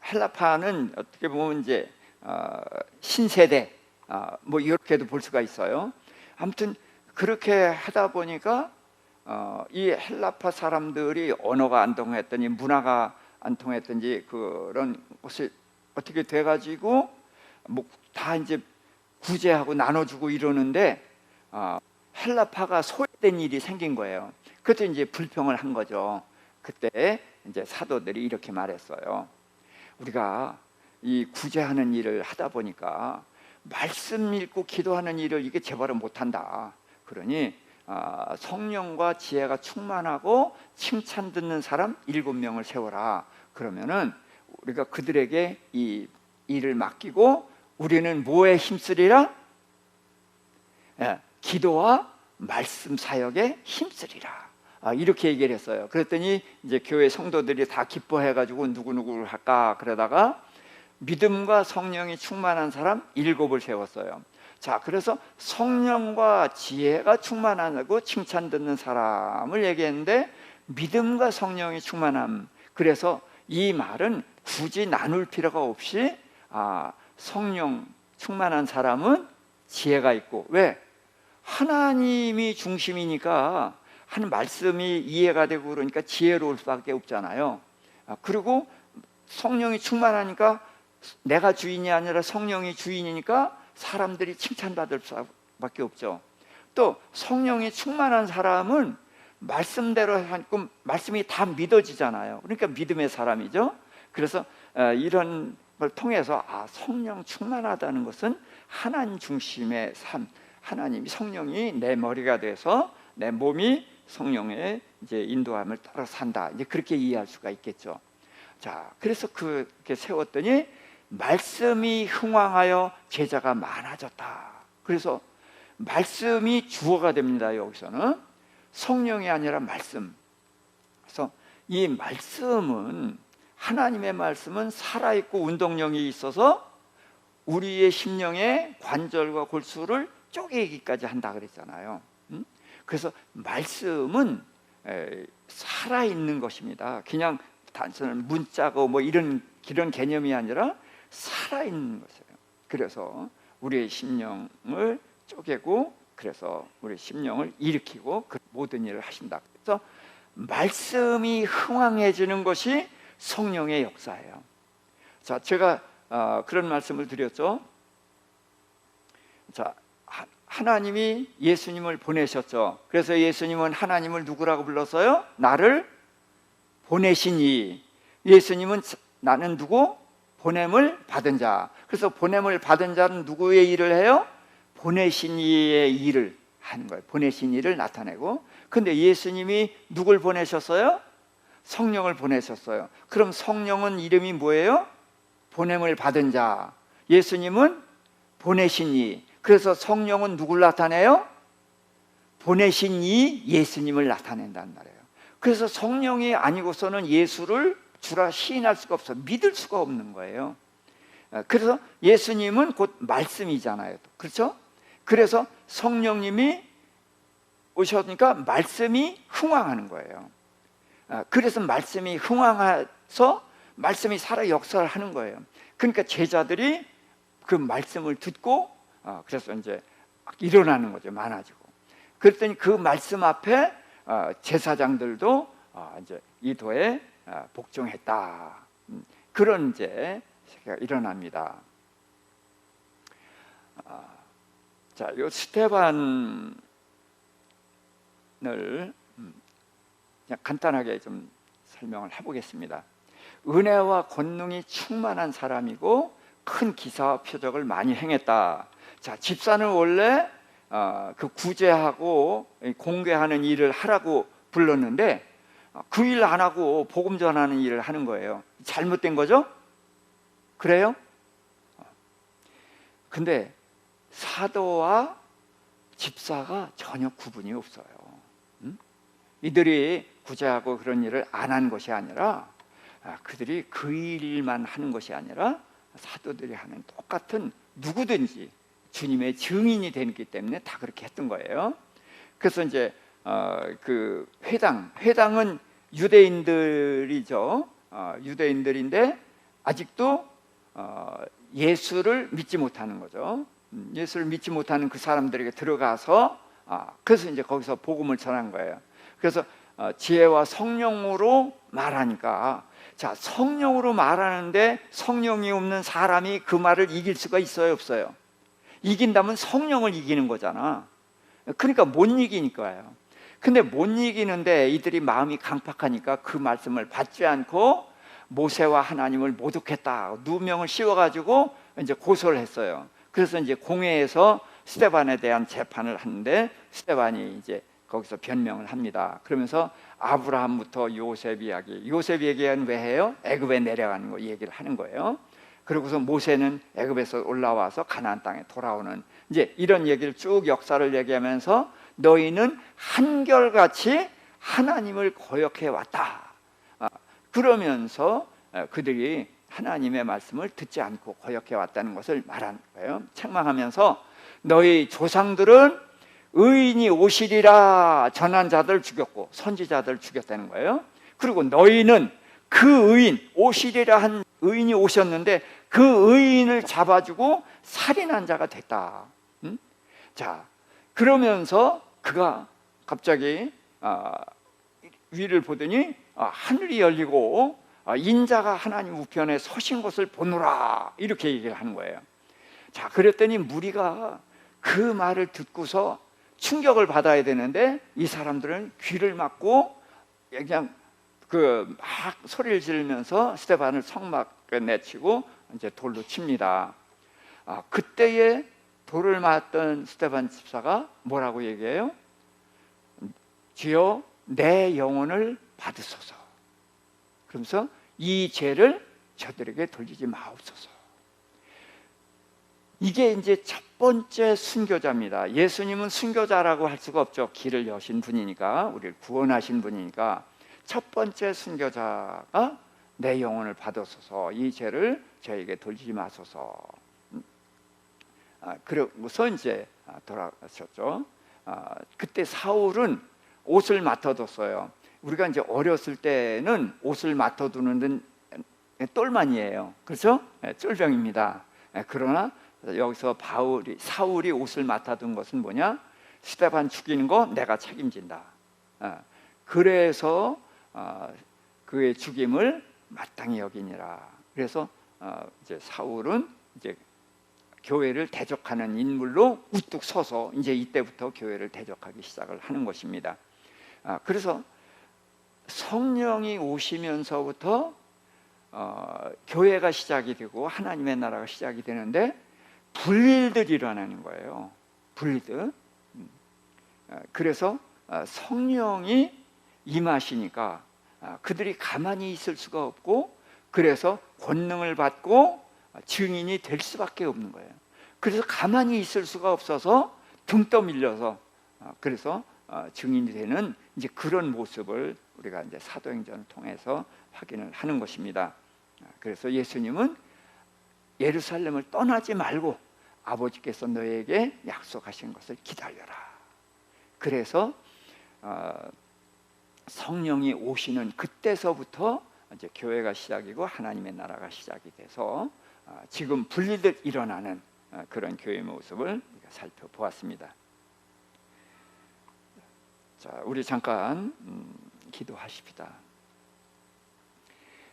헬라파는 어떻게 보면 이제 신세대 뭐 이렇게도 볼 수가 있어요. 아무튼 그렇게 하다 보니까 이 헬라파 사람들이 언어가 안 통했더니 문화가 안 통했든지 그런 것이 어떻게 돼가지고 뭐 다 이제 구제하고 나눠주고 이러는데 헬라파가 소외된 일이 생긴 거예요. 그때 이제 불평을 한 거죠. 그때 이제 사도들이 이렇게 말했어요. 우리가 이 구제하는 일을 하다 보니까 말씀 읽고 기도하는 일을 이게 제대로 못한다. 그러니 성령과 지혜가 충만하고 칭찬 듣는 사람 7명을 세워라. 그러면은 우리가 그들에게 이 일을 맡기고 우리는 뭐에 힘쓰리라? 기도와 말씀 사역에 힘쓰리라. 이렇게 얘기를 했어요. 그랬더니 이제 교회 성도들이 다 기뻐해가지고 누구누구를 할까 그러다가 믿음과 성령이 충만한 사람 7을 세웠어요. 자, 그래서 성령과 지혜가 충만하고 칭찬 듣는 사람을 얘기했는데 믿음과 성령이 충만함. 그래서 이 말은 굳이 나눌 필요가 없이 성령 충만한 사람은 지혜가 있고, 왜? 하나님이 중심이니까 하는 말씀이 이해가 되고 그러니까 지혜로울 수밖에 없잖아요. 그리고 성령이 충만하니까 내가 주인이 아니라 성령이 주인이니까 사람들이 칭찬받을 수밖에 없죠. 또 성령이 충만한 사람은 말씀대로 하고 말씀이 다 믿어지잖아요. 그러니까 믿음의 사람이죠. 그래서 이런 걸 통해서 성령 충만하다는 것은 하나님 중심의 삶, 하나님이 성령이 내 머리가 돼서 내 몸이 성령의 이제 인도함을 따라 산다. 이제 그렇게 이해할 수가 있겠죠. 자, 그래서 그렇게 세웠더니 말씀이 흥왕하여 제자가 많아졌다. 그래서 말씀이 주어가 됩니다. 여기서는 성령이 아니라 말씀. 그래서 이 말씀은, 하나님의 말씀은 살아있고 운동력이 있어서 우리의 심령의 관절과 골수를 쪼개기까지 한다 그랬잖아요. 그래서 말씀은 살아있는 것입니다. 그냥 단순한 문자고 뭐 이런 개념이 아니라 살아있는 것이에요. 그래서 우리의 심령을 쪼개고, 그래서 우리 심령을 일으키고 그 모든 일을 하신다. 그래서 말씀이 흥왕해지는 것이 성령의 역사예요. 자, 제가 그런 말씀을 드렸죠. 자, 하나님이 예수님을 보내셨죠. 그래서 예수님은 하나님을 누구라고 불렀어요? 나를 보내신 이. 예수님은 나는 누구? 보냄을 받은 자. 그래서 보냄을 받은 자는 누구의 일을 해요? 보내신 이의 일을 하는 거예요. 보내신 이를 나타내고. 근데 예수님이 누굴 보내셨어요? 성령을 보내셨어요. 그럼 성령은 이름이 뭐예요? 보냄을 받은 자. 예수님은 보내신 이. 그래서 성령은 누굴 나타내요? 보내신 이 예수님을 나타낸단 말이에요. 그래서 성령이 아니고서는 예수를 주라 시인할 수가 없어. 믿을 수가 없는 거예요. 그래서 예수님은 곧 말씀이잖아요. 그렇죠? 그래서 성령님이 오셨으니까 말씀이 흥왕하는 거예요. 그래서 말씀이 흥왕해서 말씀이 살아 역사를 하는 거예요. 그러니까 제자들이 그 말씀을 듣고 그래서 이제 일어나는 거죠. 많아지고. 그랬더니 그 말씀 앞에 제사장들도 이제 이도에 복종했다. 그런 이제 세계가 일어납니다. 자, 요 스테반을 그냥 간단하게 좀 설명을 해보겠습니다. 은혜와 권능이 충만한 사람이고 큰 기사와 표적을 많이 행했다. 자, 집사는 원래 그 구제하고 공개하는 일을 하라고 불렀는데 그 일 안 하고 복음 전하는 일을 하는 거예요. 잘못된 거죠? 그래요? 근데 사도와 집사가 전혀 구분이 없어요. 이들이 구제하고 그런 일을 안 한 것이 아니라 그들이 그 일만 하는 것이 아니라 사도들이 하는 똑같은 누구든지 주님의 증인이 되기 때문에 다 그렇게 했던 거예요. 그래서 이제 그 회당은 유대인들이죠. 유대인들인데 아직도 예수를 믿지 못하는 거죠. 예수를 믿지 못하는 그 사람들에게 들어가서 그래서 이제 거기서 복음을 전한 거예요. 그래서 지혜와 성령으로 말하니까, 자, 성령으로 말하는데 성령이 없는 사람이 그 말을 이길 수가 있어요, 없어요? 이긴다면 성령을 이기는 거잖아. 그러니까 못 이기니까요. 근데 못 이기는데 이들이 마음이 강팍하니까 그 말씀을 받지 않고 모세와 하나님을 모독했다, 누명을 씌워가지고 이제 고소를 했어요. 그래서 이제 공회에서 스데반에 대한 재판을 하는데 스데반이 이제 거기서 변명을 합니다. 그러면서 아브라함부터 요셉 이야기, 요셉 얘기는 왜 해요? 애굽에 내려가는 거 얘기를 하는 거예요. 그러고서 모세는 애굽에서 올라와서 가나안 땅에 돌아오는, 이제 이런 얘기를 쭉 역사를 얘기하면서 너희는 한결같이 하나님을 거역해 왔다. 그러면서 그들이 하나님의 말씀을 듣지 않고 거역해 왔다는 것을 말한 거예요. 책망하면서 너희 조상들은 의인이 오시리라 전한 자들 죽였고 선지자들 죽였다는 거예요. 그리고 너희는 그 의인, 오시리라 한 의인이 오셨는데 그 의인을 잡아주고 살인한 자가 됐다. 자, 그러면서 그가 갑자기 위를 보더니 하늘이 열리고 인자가 하나님 우편에 서신 것을 보노라, 이렇게 얘기를 하는 거예요. 자, 그랬더니 무리가 그 말을 듣고서 충격을 받아야 되는데 이 사람들은 귀를 막고 그냥 막 소리를 지르면서 스데반을 성막에 내치고 이제 돌로 칩니다. 그때에 돌을 맞던 스데반 집사가 뭐라고 얘기해요? 주여 내 영혼을 받으소서. 그러면서 이 죄를 저들에게 돌리지 마옵소서. 이게 이제 첫 번째 순교자입니다. 예수님은 순교자라고 할 수가 없죠. 길을 여신 분이니까, 우리를 구원하신 분이니까. 첫 번째 순교자가 내 영혼을 받으소서, 이 죄를 저에게 돌리지 마소서. 그러고서 이제 돌아가셨죠. 그때 사울은 옷을 맡아뒀어요. 우리가 이제 어렸을 때는 옷을 맡아두는 데는 똘만이에요. 그렇죠? 쫄병입니다. 그러나 여기서 사울이 옷을 맡아둔 것은 뭐냐? 스데반 죽이는 거 내가 책임진다. 그래서 그의 죽임을 마땅히 여기니라. 그래서 이제 사울은 이제 교회를 대적하는 인물로 우뚝 서서 이제 이때부터 교회를 대적하기 시작을 하는 것입니다. 그래서 성령이 오시면서부터 교회가 시작이 되고 하나님의 나라가 시작이 되는데 불일들이 일어나는 거예요. 불일들. 그래서 성령이 임하시니까 그들이 가만히 있을 수가 없고, 그래서 권능을 받고 증인이 될 수밖에 없는 거예요. 그래서 가만히 있을 수가 없어서 등 떠밀려서 그래서 증인이 되는 이제 그런 모습을 우리가 이제 사도행전을 통해서 확인을 하는 것입니다. 그래서 예수님은 예루살렘을 떠나지 말고 아버지께서 너에게 약속하신 것을 기다려라. 그래서 성령이 오시는 그때서부터 이제 교회가 시작이고 하나님의 나라가 시작이 돼서 지금 분리들 일어나는 그런 교회의 모습을 우리가 살펴보았습니다. 자, 우리 잠깐 기도하십시다.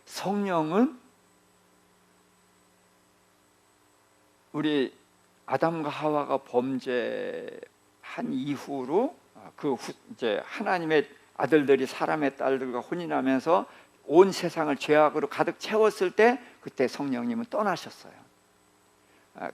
성령은 우리 아담과 하와가 범죄한 이후로 이제 하나님의 아들들이 사람의 딸들과 혼인하면서 온 세상을 죄악으로 가득 채웠을 때 그때 성령님은 떠나셨어요.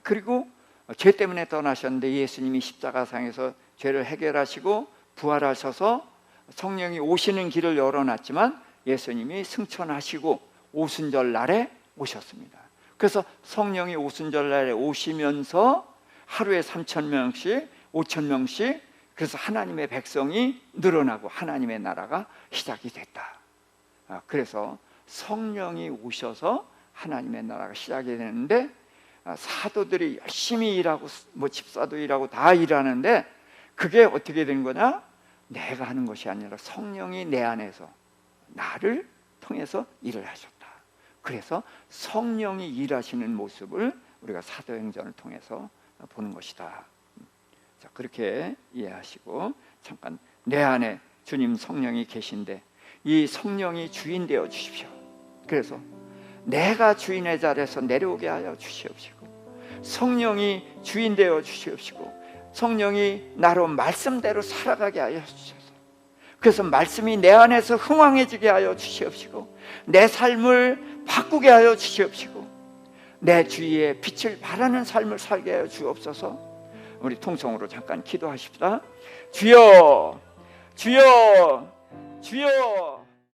그리고 죄 때문에 떠나셨는데 예수님이 십자가상에서 죄를 해결하시고 부활하셔서 성령이 오시는 길을 열어놨지만 예수님이 승천하시고 오순절 날에 오셨습니다. 그래서 성령이 오순절 날에 오시면서 하루에 3,000명씩 5,000명씩 그래서 하나님의 백성이 늘어나고 하나님의 나라가 시작이 됐다. 그래서 성령이 오셔서 하나님의 나라가 시작이 되는데, 사도들이 열심히 일하고 뭐 집사도 일하고 다 일하는데 그게 어떻게 된 거냐? 내가 하는 것이 아니라 성령이 내 안에서 나를 통해서 일을 하셨다. 그래서 성령이 일하시는 모습을 우리가 사도행전을 통해서 보는 것이다. 자, 그렇게 이해하시고, 잠깐 내 안에 주님 성령이 계신데 이 성령이 주인 되어 주십시오. 그래서 내가 주인의 자리에서 내려오게 하여 주시옵시고, 성령이 주인 되어 주시옵시고, 성령이 나로 말씀대로 살아가게 하여 주셔서, 그래서 말씀이 내 안에서 흥왕해지게 하여 주시옵시고, 내 삶을 바꾸게 하여 주시옵시고, 내 주위에 빛을 발하는 삶을 살게 하여 주옵소서. 우리 통성으로 잠깐 기도하십시다. 주여, 주여, 주여.